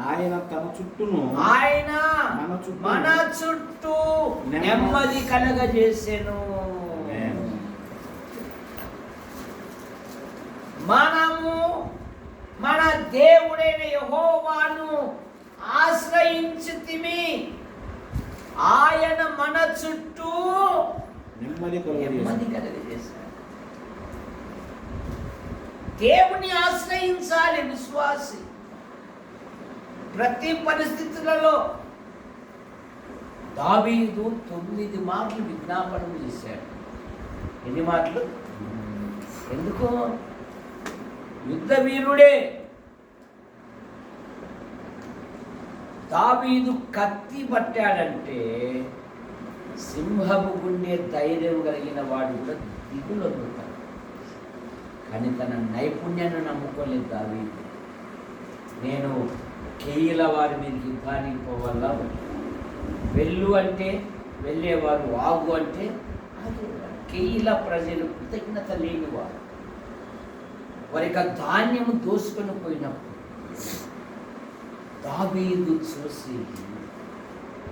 ఆయన తన చుట్టూను మన చుట్టూ నెమ్మది కలగజేసెను. మనము మన దేవుడైన యెహోవాను ఆశ్రయించితిమి, ఆయన మన చుట్టూ నెమ్మది కలగజేశాడు. దేవుని ఆశ్రయించాలి విశ్వాసి. ప్రతి పరిస్థితులలో దావీదు 9 మార్లు విజ్ఞాపనం చేశాడు. ఎన్ని మార్లు? ఎందుకు? యుద్ధ వీరుడే. దావీదు కత్తి పట్టాడంటే సింహపు గుండె ధైర్యం కలిగిన వాడు కూడా దిగులు వదులుతాడు. కానీ తన నైపుణ్యాన్ని నమ్ముకోలేదు దావీదు. నేను కేయిల వారి మీద యుద్ధానికి పోవాలా, వెళ్ళు అంటే వెళ్ళేవారు, ఆగు అంటే కేయిల ప్రజలు కృతజ్ఞత లేనివారు. వారికి ధాన్యము దోసుకొని పోయినప్పుడు దావీదు చూసి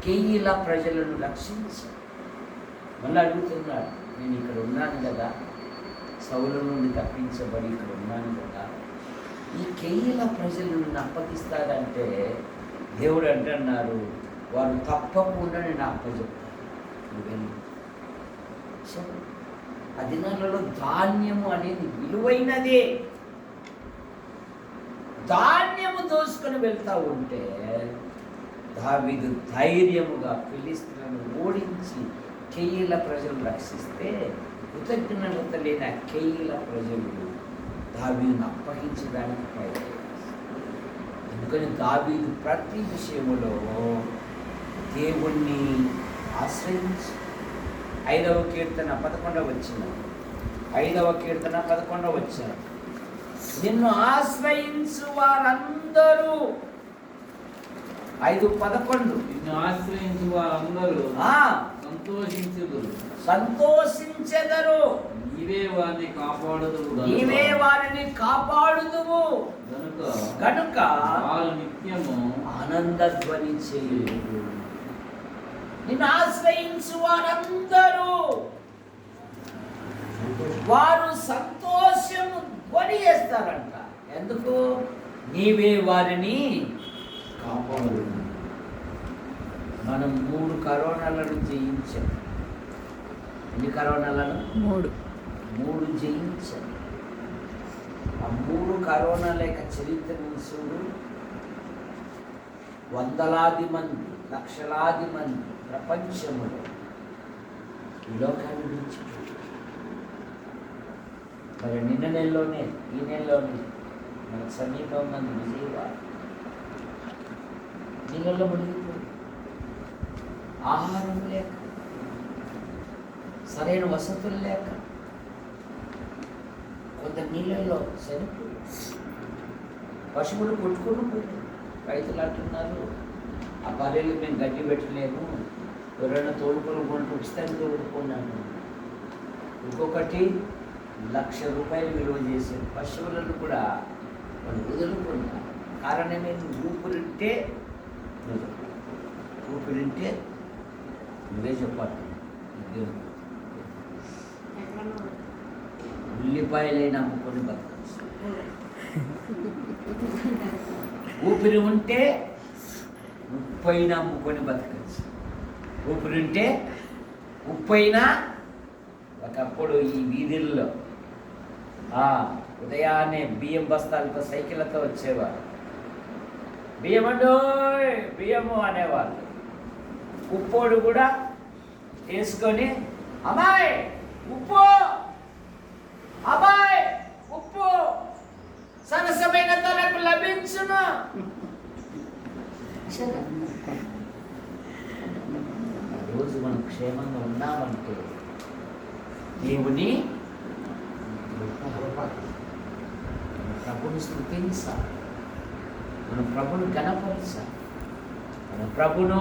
కేయిల ప్రజలను రక్షించాడు. మళ్ళీ అడుగుతున్నాడు, నేను ఇక్కడ ఉన్నాను కదా, సౌలు నుండి తప్పించబడి ఇక్కడ ఉన్నాను కదా, ఈ కేయిల ప్రజలు నన్ను అప్పగిస్తారంటే దేవుడు అంటున్నారు, వారు తప్పకుండా నేను అప్పచెప్తాను. ఆ దినాలలో ధాన్యము అనేది విలువైనదే. ధాన్యము దోసుకొని వెళ్తా ఉంటే దావీదు ధైర్యముగా ఫిలిష్తీయులను ఓడించి కేయిల ప్రజలు రక్షిస్తే కృతజ్ఞత లేని ఆ కేయిల ప్రజలు దావీదును అప్పగించడానికి ప్రయత్నం. అందుకని దావీదు ప్రతి విషయములో దేవుణ్ణి ఆశ్రయించి 5వ కీర్తన 11వ వచనం, 5వ కీర్తన 11వ వచనం, నిన్ను ఆశ్రయించు వారందరూ 5:11 నిన్ను ఆశ్రయించు వారందరూ సంతోషించెదరు. నీవే వారిని కాపాడుదువు గనుక వారు నిత్యము ఆనందధ్వని చేయుదురు. నిన్ను ఆశ్రయించు వారందరూ వారు సంతోషము ధ్వని చేస్తారంట. ఎందుకు? నీవే వారిని కాపాడు. మనం 3 కరోనాలను జయించాం. ఎన్ని కరోనాలను? 3 జయించాం. ఆ 3 కరోనాల యొక్క చరిత్రను చూడు. వందలాది మంది, లక్షలాది మంది ప్రపంచంలో ఈ లోకాన్ని విడిచిపోయారు. మరి నిన్న నెలలోనే, ఈ నెలలోనే మనకు సమీపం మంది విజయవాడ నీళ్ళల్లో మునిగిపోయి, ఆహారం లేక, సరైన వసతులు లేక, కొంత నీళ్ళల్లో చనిపోయి పశువులు కొట్టుకుని పోయి రైతులు అంటున్నారు, ఆ బర్రెలు మేము గడ్డి పెట్టలేము, ఎవరైనా తోడుకొని కొంటూ ఉచితంగా తోడుకున్నాను. ఇంకొకటి ₹1,00,000 విలువ చేసే పశువులను కూడా వాళ్ళు వదులుకున్నారు. కారణమే ఊపిరింటే నువ్వే చెప్పాలి. ఉల్లిపాయలైనా అమ్ముకొని బతకచ్చు. ఊపిరి ఉంటే 30 అమ్ముకొని బతకచ్చు. ఊపిరి ఉంటే 30. ఒకప్పుడు ఈ వీధుల్లో ఉదయాన్నే బియ్యం బస్తాలతో సైకిళ్ళతో వచ్చేవారు. బియ్యము అనేవాళ్ళు. ఉప్పోడు కూడా వేసుకొని, అమ్మాయి ఉప్పు, అమ్మాయి ఉప్పు సరసమైన ధరకు లభించును. రోజు మనం క్షేమంగా ఉన్నామంటే దేవుని ప్రభుని స్తుతించాలి, మన ప్రభును ఘనపరచాలి, మన ప్రభును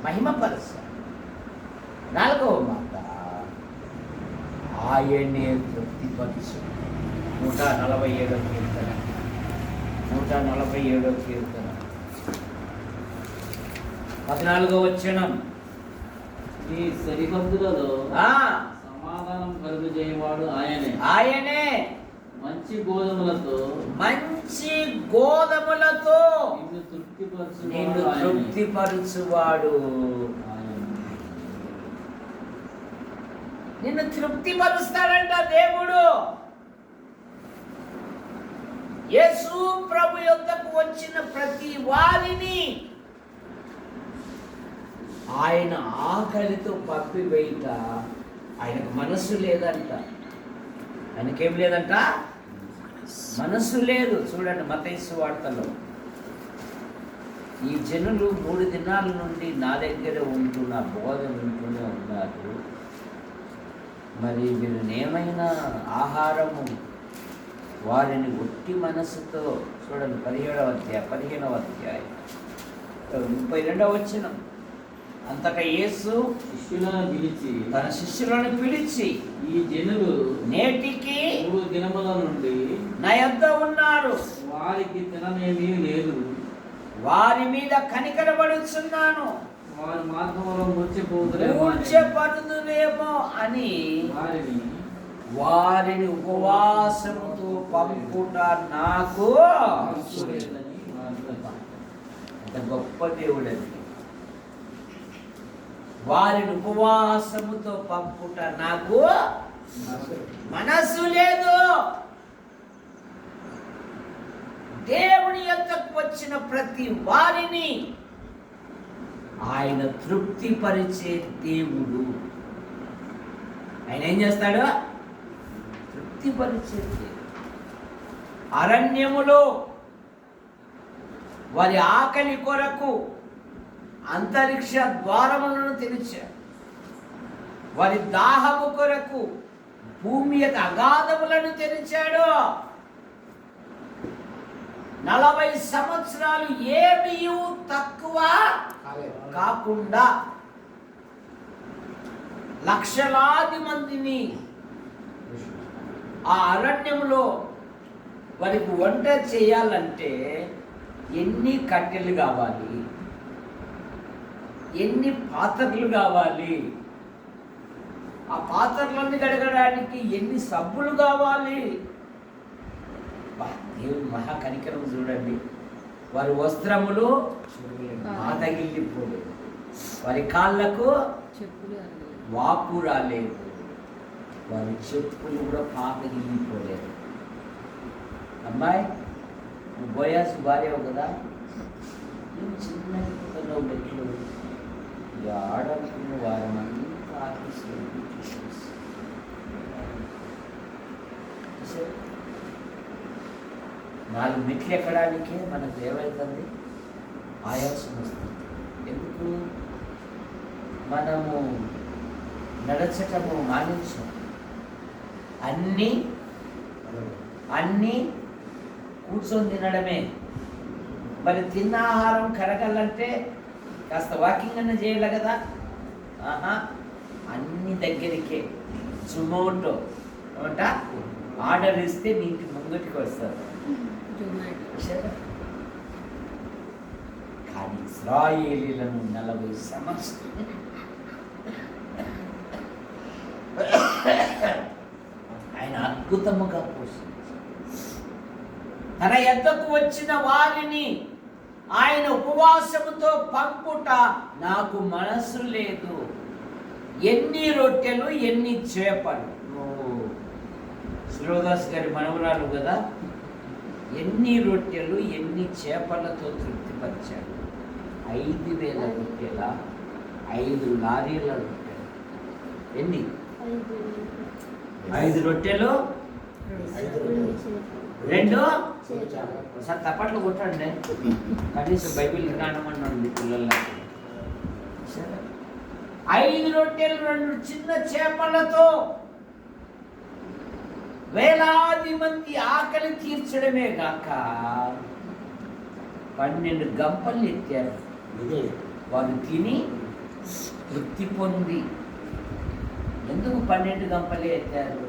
మహిమపరచాలి. 4వ మాట, ఆయనే తృప్తిపరచు. 147వ కీర్తన, 147వ కీర్తన 14వ వచనం. ఈ సరిహద్దులలో సమాధానం కలుగు చేయవాడు ఆయనే. మంచి గోధుమలతో నిన్ను తృప్తిపరచువాడు. నిన్ను తృప్తిపరుస్తాడంట దేవుడు. యేసు ప్రభు యొద్దకు వచ్చిన ప్రతి వారిని ఆయన ఆకలితో పంపివేయట ఆయనకు మనస్సు లేదంట. ఆయనకేం లేదంట? మనస్సు లేదు. చూడండి మత్తయి సువార్తలో, ఈ జనులు 3 దినాల నుండి నా దగ్గర ఉంటున్న బోధ వింటూనే ఉన్నారు, మరి వీళ్ళనేమైనా ఆహారము వారిని ఒట్టి మనస్సుతో. చూడండి 15వ అధ్యాయం 32వ వచనం. అంతటా యేసు తన శిష్యులను పిలిచి, ఈ జనులు నేటికి 3 దినముల నుండి నా యొద్ద ఉన్నారు, వారికి తినమేమీ లేదు, వారి మీద కనికరపడుచున్నాను, వారి మార్గంలో మూర్ఛపోదురేమో అని వారిని వారిని ఉపవాసముతో పంపుట నాకు మనస్సు లేదని అంత గొప్ప దేవుడని. వారిని ఉపవాసముతో పంపుట నాకు మనస్సు లేదు. దేవుని యొద్దకు వచ్చిన ప్రతి వారిని ఆయన తృప్తిపరిచే దేవుడు. ఆయన ఏం చేస్తాడు? తృప్తిపరిచే దేవుడు. అరణ్యములో వారి ఆకలి కొరకు అంతరిక్ష ద్వారములను తెరిచాడు. వారి దాహము కొరకు భూమి యొక్క అగాధములను తెరిచాడు. 40 సంవత్సరాలు ఏమీ తక్కువ కాకుండా లక్షలాది మందిని ఆ అరణ్యంలో వారికి వంట చేయాలంటే ఎన్ని కట్టెలు కావాలి, ఎన్ని పాత్రలు కావాలి, ఆ పాత్రలన్నీ కడగడానికి ఎన్ని సబ్బులు కావాలి. దేవుని మహా కనికరం చూడండి. వారి వస్త్రములు తగిలిపోలేదు, వారి కాళ్ళకు వాపు రాలేదు, వారి చెప్పులు కూడా పాతగిలిపోలేదు. అమ్మాయి, నువ్వు బోయాసు భార్యవు కదా, నువ్వు చిన్న మెట్లు ఆడనుకున్న వారమంతా నాలుగు మెట్లు ఎక్కడానికే మనకు ఏమవుతుంది? ఆయాసం వస్తుంది. ఎందుకు? మనము నడచటము మానేసాం. అన్నీ కూర్చొని తినడమే. మరి తిన్న ఆహారం కరగాలంటే కాస్త వాకింగ్ అన్న చేయాలి కదా. అన్ని దగ్గరికే జొమాటో ఏమంట ఆర్డర్ ఇస్తే మీ ఇంటి ముంగటికి వస్తారు. కానీ ఇశ్రాయేలీలను 40 సంవత్సరాలు ఆయన అద్భుతముగా పోషించారు. తన యొద్దకు వచ్చిన వారిని ఆయన ఉపవాసముతో పంపుట నాకు మనసు లేదు. ఎన్ని రొట్టెలు, ఎన్ని చేపలు. శ్రీదాస్ గారి మనవరాలు కదా, ఎన్ని రొట్టెలు, ఎన్ని చేపలతో తృప్తిపరిచాడు. 5,000 రొట్టెల, 5 లారీల రొట్టెలు. ఎన్ని? 5 రొట్టెలు, 2 ఒకసారి తప్పట్లు కొట్టండి. కనీసం బైబిల్ కానమన్నాడు పిల్లలకి. 5 రొట్టెలు, 2 చిన్న చేపలతో వేలాది మంది ఆకలి తీర్చడమే గాక 12 గంపలు ఎత్తారు. వారు తిని తృప్తి పొంది. ఎందుకు 12 గంపలే ఎత్తారు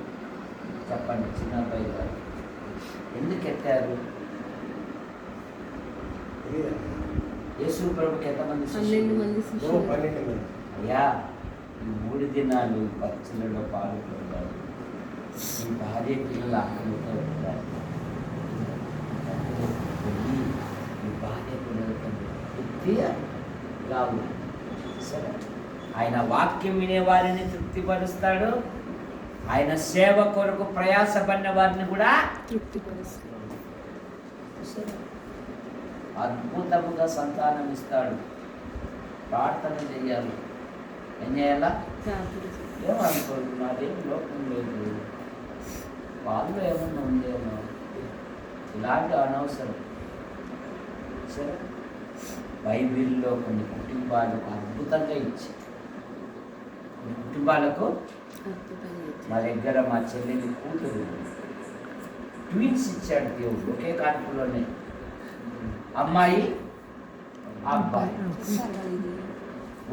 చెప్పండి చిన్నబ్బాయి గారు? ఎందుకు ఎత్తారు? యేసు ప్రభుకి ఎంతమంది? 12 మంది. అయ్యా, ఈ 3 దినాలు పచ్చలలో పాల్గొన్నారు. ఈ భార్య పిల్లలు ఆకలితో ఉంటారు. ఈ భార్య పిల్లలతో తృప్తిగా రావు. సరే, ఆయన వాక్యం వినే వారిని తృప్తిపరుస్తాడు. ఆయన సేవ కొరకు ప్రయాసపడిన వారిని కూడా తృప్తిపరుస్తాడు. అద్భుతముగా సంతానం ఇస్తాడు. ప్రార్థన చేయాలి. ఏం చేయాలా? ప్రార్థన చేయాలి. ఏమనుకోదు, నాదేం లోపం లేదు, వాళ్ళు ఏమన్నా ఉందేమో, ఇలాంటి అనవసరం. సరే, బైబిల్లో కొన్ని కుటుంబాలకు అద్భుతంగా ఇచ్చి, కొన్ని కుటుంబాలకు అద్భుతంగా ఇచ్చారు. మా దగ్గర మా చెల్లెలి కూతురు ట్విన్స్ ఇచ్చాడు దేవుడు, ఒకే కాన్పులోనే, అమ్మాయి అబ్బాయి.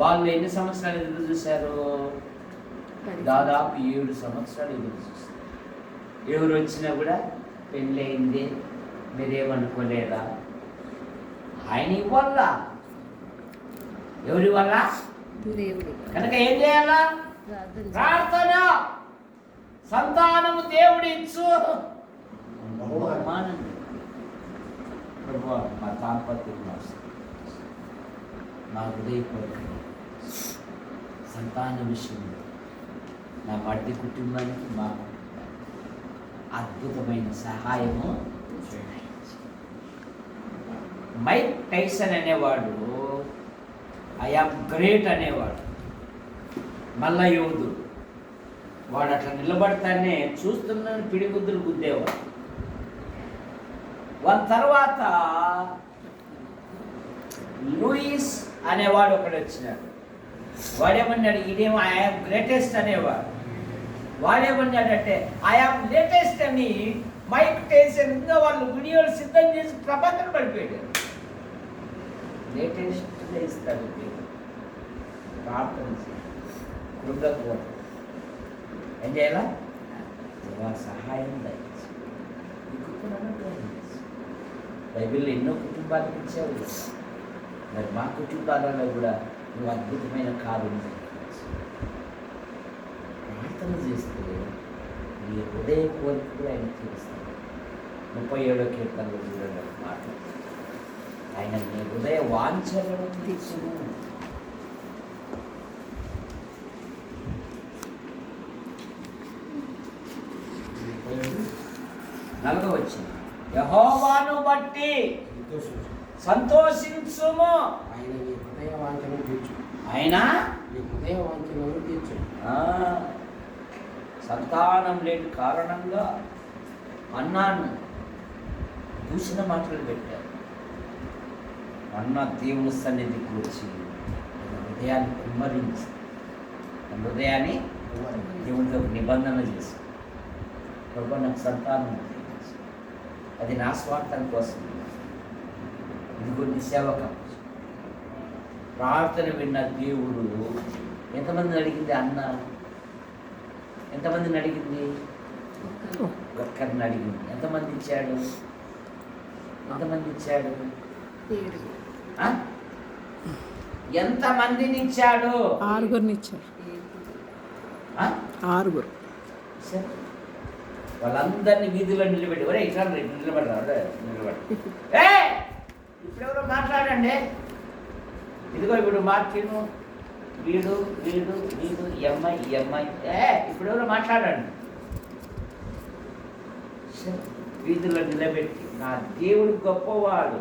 వాళ్ళు ఎన్ని సంవత్సరాలు ఎదురు చూశారు? దాదాపు 7 సంవత్సరాలు ఎదురు చూస్తారు. ఎవరు వచ్చినా కూడా పెళ్ళి అయింది మీరేమనుకోలేదా? ఆయన ఇవ్వాల, ఎవరి వల్ల? దేవుడు కనుక ఏం చేయాలా? ప్రార్థన చేయాలి. ప్రార్థన. సంతానము దేవుడు ఇచ్చు బహుమానం. ప్రభువా, మా దాంపత్యం నా హృదయపూర్వక సంతాన విషయంలో నా మధ్య కుటుంబానికి, మా కుటుంబానికి అద్భుతమైన సహాయము చేయండి. మైక్ టైసన్ అనేవాడు ఐ యామ్ గ్రేట్ అనేవాడు, మల్ల యోధుడు. వాడు అట్లా నిలబడతానే చూస్తున్నాను పిడిగుద్దులు గుద్దేవాడు. వాళ్ళ తర్వాత లూయిస్ అనేవాడు ఒకడు వచ్చినాడు. వాడేమన్నాడు? ఇదేమో ఐఆమ్ గ్రేటెస్ట్ అనేవాడు. వాడేమన్నాడంటే ఐఆమ్ లేటెస్ట్ అని మైక్ టైసన్ ఇంకా వాళ్ళు వీడియోలు సిద్ధం చేసి ప్రపంచం పడిపోయాడు. లేటెస్ట్గా ఇస్తాడు ప్రార్థన కృతజ్ఞత. ఏం చేయాలా? సహాయం దయచేసి. బైబిల్లో ఎన్నో కుటుంబాలకు ఇచ్చావు, మరి మా కుటుంబాలలో కూడా నువ్వు అద్భుతమైన కార్యం ప్రార్థన చేస్తే నీ హృదయ కోరిక కూడా ఆయన తీరుస్తాడు. 37వ కీర్తనలో చూడండి మాట, ఆయన నీ హృదయ వాంఛలను తీర్చును. నలుగో వచ్చింది, యెహోవాను బట్టి సంతోషించుము. ఆయన నీ హృదయ వాంఛను తీర్చు. ఆయన నీ హృదయ వాంఛను తీర్చు. సంతానం లేని కారణంగా అన్నాను దూషణ మాటలు పెట్టారు. అన్న దేవుని సన్నిధి కూర్చి హృదయాన్ని కుమ్మరించి, హృదయాన్ని దేవునితో నిబంధన చేసి, ప్రభు నాకు సంతానం దయచేసి. అది నా స్వార్థం కోసం, ఇది కొన్ని సేవకం. ప్రార్థన విన్న దేవుడు ఎంతమందిని అడిగింది? అన్న ఎంతమందిని అడిగింది? ఒక్కరిని అడిగింది. ఎంతమంది ఇచ్చాడు? ఎంతమంది ఇచ్చాడు? ఎంతమందిని ఇచ్చాడు? 6 ఇచ్చారు. 6 వాళ్ళందరినీ వీధిలో నిలబెట్టి, ఒరే ఇట్లా నిలబడరా, ఇప్పుడెవరో మాట్లాడండి, ఇదిగో ఇప్పుడు మార్చిను, వీడు వీడు వీడు ఈ అమ్మాయి ఇప్పుడెవరో మాట్లాడండి. వీధిలో నిలబెట్టి, నా దేవుడు గొప్పవాడు,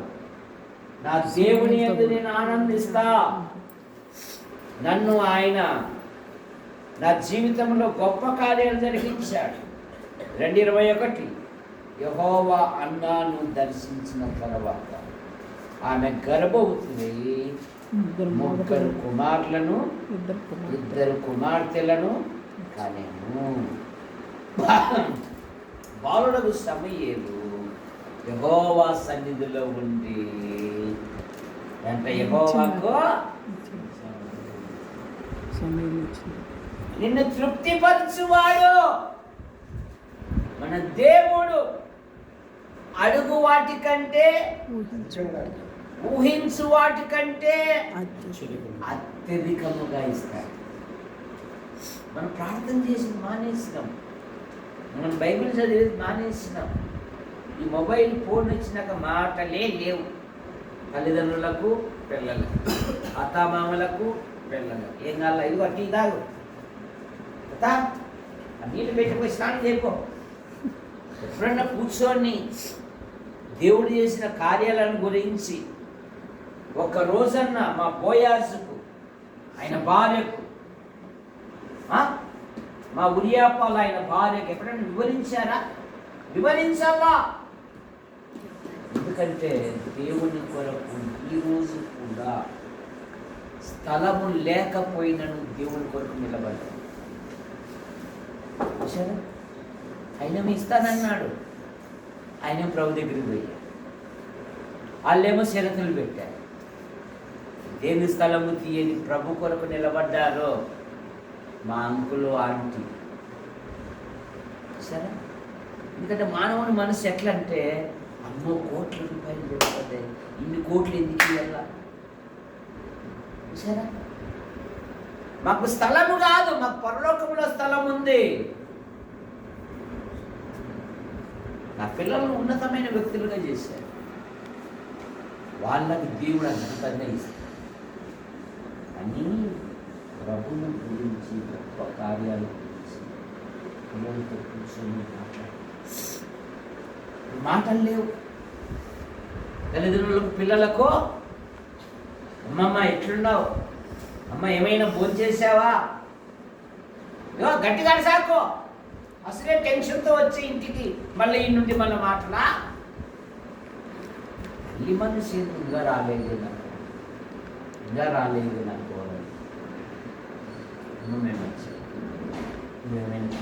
నా దేవుని యందు నేను ఆనందిస్తా, నన్ను ఆయన నా జీవితంలో గొప్ప కార్యాలు జరిగించాడు. 2:21 యెహోవా అన్నాను దర్శించిన తర్వాత ఆమె గర్భవతి 3 కుమారులను 2 కుమార్తెలను కనెను. బాలుడకు సమూయేలు యెహోవా సన్నిధిలో ఉండి అంటే యెహోవాకు నిన్ను తృప్తిపరచువాడు. మన దేవుడు అడుగు వాటికంటే, ఊహించు వాటికంటే అత్యధికముగా ఇస్తాడు. మనం ప్రార్థన చేసి మానేసినాం, మనం బైబిల్ చదివేది మానేసినాం. ఈ మొబైల్ ఫోన్ వచ్చినాక మాటలే లేవు. తల్లిదండ్రులకు పిల్లలకు, అత్తామామలకు పిల్లలకు ఏం కాదు, ఇది టీ తాగు, నీళ్ళు పెట్టుకుని స్నానం చేయకో. ఎప్పుడన్నా కూర్చొని దేవుడు చేసిన కార్యాలను గురించి ఒక రోజన్నా మా బోయాజుకు ఆయన భార్యకు మా ఉరియాపాలు ఆయన భార్యకు ఎప్పుడైనా వివరించారా? వివరించాలా. ఎందుకంటే దేవుని కొరకు ఈరోజు కూడా స్థలము లేకపోయినను దేవుని కొరకు నిలబడ్డాడు. చూసారా? ఆయన మీ ఇస్తానన్నాడు. ఆయన ప్రభు దగ్గరికి పోయాడు. వాళ్ళేమో షరతులు పెట్టారు. దేవుని స్థలము తీయని ప్రభు కొరకు నిలబడ్డారు మా అంకులు ఆంటీ. సరే, ఎందుకంటే మానవుని మనసు ఎట్లా అంటే, అమ్మో కోట్ల రూపాయలు పెట్టుకుంటే ఇన్ని కోట్లు ఎందుకు ఇవ్వాలా? సరే, మాకు స్థలము కాదు, మాకు పరలోకంలో స్థలం ఉంది. నా పిల్లలను ఉన్నతమైన వ్యక్తులుగా చేశారు. వాళ్ళకి దేవుడు అనంతంగా ఇస్తాడు. అని ప్రభువుని గురించి గొప్ప కార్యాలు గురించి పిల్లలతో కూర్చొని మాటలు లేవు. తల్లిదండ్రులకు పిల్లలకు, అమ్మమ్మ ఎట్లున్నావు, అమ్మ ఏమైనా భోంచేసావా, గట్టిగా సాకు, అసలే టెన్షన్తో వచ్చి ఇంటికి మళ్ళీ ఈ నుండి మళ్ళీ మాటలా. ఈ మనిషి ఇంకా రాలేదు నాకు, ఇంకా రాలేదు నాకు. మేము వచ్చాం, ఏమైనా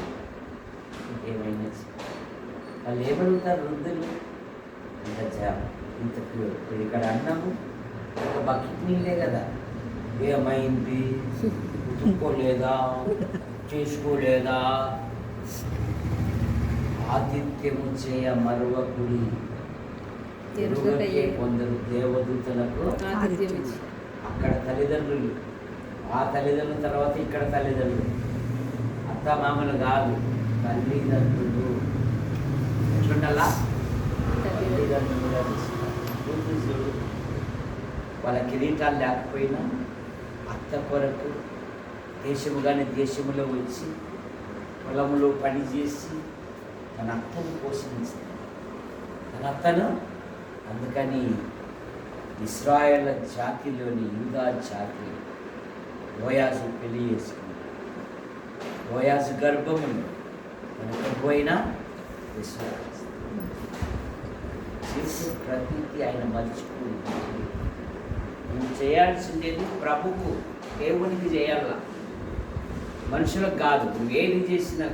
వాళ్ళు ఏమడుగుతారు వృద్ధులు? ఇంత ఇక్కడ అన్నాము, ఒక బకెట్ నీళ్ళే కదా, ఏమైంది, ఉతుక్కోలేదా, చేసుకోలేదా? ఆతిథ్యము చేయ మరువకుడి, కొందరు దేవదూతలకు అక్కడ తల్లిదండ్రులు, ఆ తల్లిదండ్రుల తర్వాత ఇక్కడ తల్లిదండ్రులు, అత్త మామలు కాదు, తల్లిదండ్రులు. ఎట్లుండాలా? తల్లిదండ్రులు. వాళ్ళ కిరీటాలు లేకపోయినా అత్త కొరకు దేశము కానీ దేశంలో వచ్చి పొలంలో పని చేసి తన అత్తను పోషించింది. తన అత్తను, అందుకని ఇశ్రాయేల్ జాతిలోని యూదా జాతి బోయాజు పెళ్లి చేసుకుంది. బోయాజు గర్భమును పోయినా చేసే ప్రతిదీ ఆయన మర్చిపోయి, నువ్వు చేయాల్సిందేది ప్రభుకు, దేవునికి చేయాల, మనుషులకు కాదు. నువ్వు ఏది చేసినా.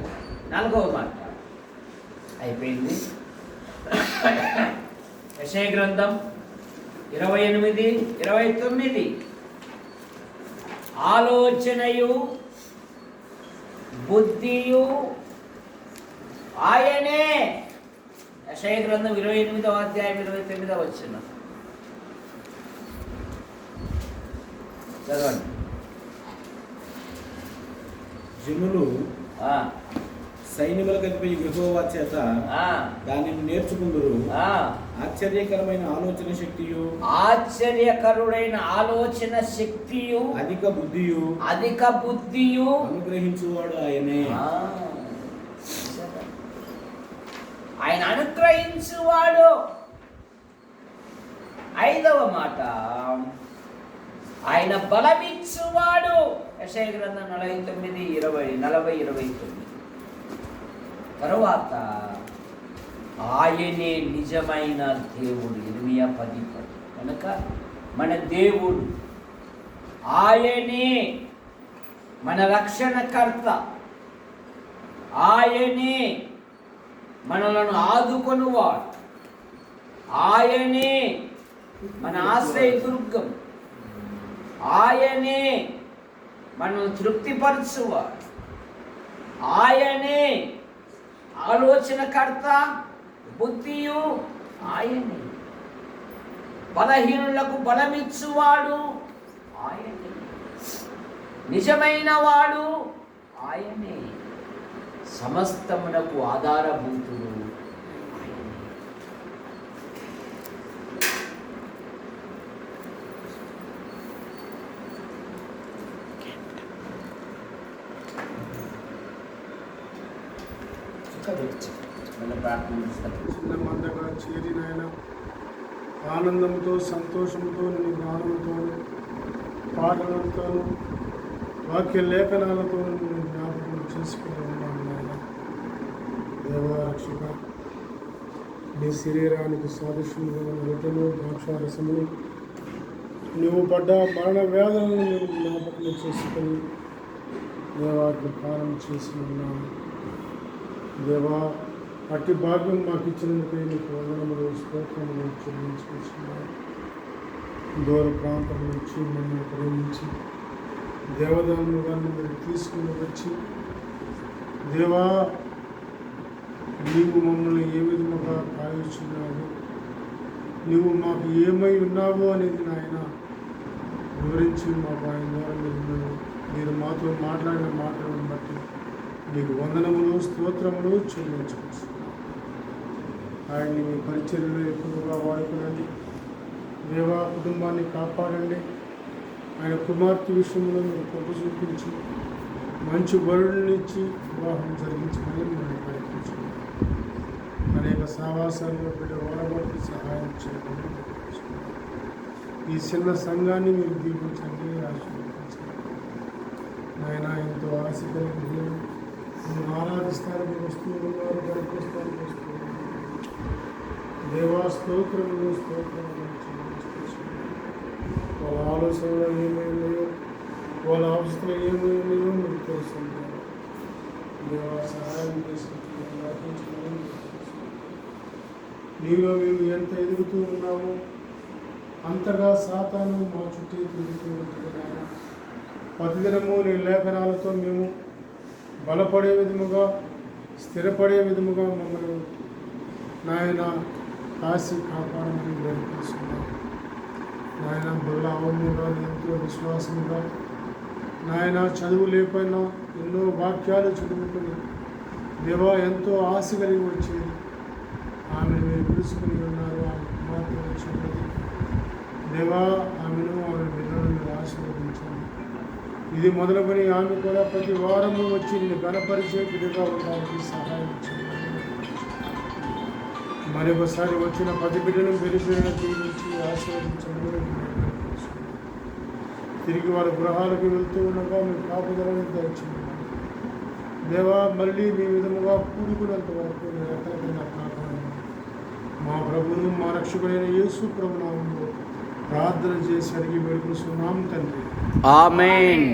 4వ మాట అయిపోయింది. యెషయా గ్రంథం 28:29 ఆలోచనయు బుద్ధియు ఆయనే. యెషయా గ్రంథం 28వ అధ్యాయం 29వ వచనం చదవండి. జనులు సైన్యములకు అధిపతి యెహోవా చేత దానిని నేర్చుకుందురు. ఆశ్చర్యకరమైన ఆలోచన శక్తియు, ఆశ్చర్యకరుడైన ఆలోచన శక్తియు, అధిక బుద్ధియు అనుగ్రహించువాడు ఆయనే. ఆయన అనుగ్రహించువాడు. 5వ మాట, ఆయన బలమిచ్చువాడు. యెషయా గ్రంథం 40:29. తరువాత ఆయనే నిజమైన దేవుడు. 8:10. కనుక మన దేవుడు ఆయనే, మన రక్షణకర్త ఆయనే, మనలను ఆదుకొనువాడు ఆయనే, మన ఆశ్రయదుర్గం ఆయనే, మనల్ని తృప్తిపరచువాడు ఆయనే, ఆలోచనకర్త బుద్ధియు ఆయనే, బలహీనులకు బలమిచ్చువాడు ఆయనే, నిజమైన వాడు ఆయనే, సమస్తమునకు ఆధారభూతుడు ఆయనే. చిన్న మందగా చేరినైనా ఆనందంతో సంతోషంతో నీ గానంతో పాటలతోనూ వాక్య లేఖనాలతో నేను జ్ఞాపకం చేసుకుని ఉన్నాను నాయన. దేవా రక్షక, నీ శరీరానికి సాదృశ్యంగా ఉన్న రొట్టెలు ద్రాక్షారసములు నువ్వు పడ్డ మరణ వేదనను నేను జ్ఞాపకం చేసుకొని దేవాకి పాలన చేసి ఉన్నాను. దేవా, అట్టి భాగ్యం మాకు ఇచ్చినందుకు నీకు వందనములు స్తోత్రములు చెల్లించుకుంటున్నాను. దూర ప్రాంతం నుంచి మమ్మల్ని ప్రేమించి దేవదానులుగా మిమ్మల్ని తీసుకుని వచ్చి దేవా, నీవు మమ్మల్ని ఏ విధముగా కాయుచున్నావు, నువ్వు మాకు ఏమై ఉన్నావు అనేది నాయన వివరించి మాకు ఆయన ద్వారా మీరు మాతో మాట్లాడిన మాటలను బట్టి మీకు వందనములు స్తోత్రములు చెల్లించవచ్చు. ఆయన్ని మీ పరిచర్యలో ఎక్కువగా వాడుకునండి. దేవా, కుటుంబాన్ని కాపాడండి. ఆయన కుమార్తె విషయంలో మీరు కృప చూపించి మంచి వరుడినిచ్చి వివాహం జరిగించమని మిమ్మల్ని ప్రయత్నించండి. అనేక సావాసాల్లో బిడ్డ వాడబట్టి సహాయం చేయమని ప్రయత్నించండి. ఈ చిన్న సంఘాన్ని మీరు దీవించండి, ఆశీర్వదించండి. ఆయన ఎంతో ఆశ కలిగి ఆరాధిస్తానికి వస్తూ ఉన్నారు, కనిపిస్తానికి వస్తూ ఉన్నారు. దేవా, స్తోత్రములు స్తోత్రములు చెల్లించుకుంటున్నాను. వాళ్ళ ఆలోచనలో ఏమైనాయో, వాళ్ళ అవసరం ఏమైనాయో మీకు తెలుసుకుంటారు. దేవా, సహాయం చేసుకుంటున్నాను. నీలో మేము ఎంత ఎదుగుతూ ఉన్నామో అంతగా సాతాను మా చుట్టూ తిరుగుతూ ఉంటున్నాను. ప్రతిదినము నీ లేఖనాలతో మేము బలపడే విధముగా, స్థిరపడే విధముగా మమ్మల్ని నాయన కాసి కాపాడమని వేడుకుంటున్నాను. నాయన బుల్ల అవముగా, ఎంతో విశ్వాసముగా, నాయన చదువు లేకపోయినా ఎన్నో వాక్యాలు చదువుకుని దేవా ఎంతో ఆశ కలిగి వచ్చేది. ఆమెను మీరు పిలుచుకుని ఉన్నారు. ఆమె కుమార్తె వచ్చినది దేవా, ఆమెను ఆమె బిడ్డలను మీరు ఆశీర్వదించండి. ఇది మొదలుకొని ఆమె కూడా ప్రతి వారము వచ్చి నేను గణపరిచే బిడ్డగా ఉండడానికి సహాయం చేయండి. మరొకసారి వచ్చిన 10 బిడ్డలను పెరిగిన దీవించి ఆశీర్వదించండి. తిరిగి వాళ్ళ గృహాలకు వెళ్తూ ఉండగా మీ కాపుదలను దయచేయండి. దేవా, మళ్ళీ మీ విధముగా కూడుకున్నంత వరకు మీరు ఎక్కడికైనా కాపాడండి. మా ప్రభువును మా రక్షకుడైన యేసు ప్రభునామంలో ప్రార్థన చేసి అడిగి వేడుకుంటున్నాం తండ్రి. ఆమేన్.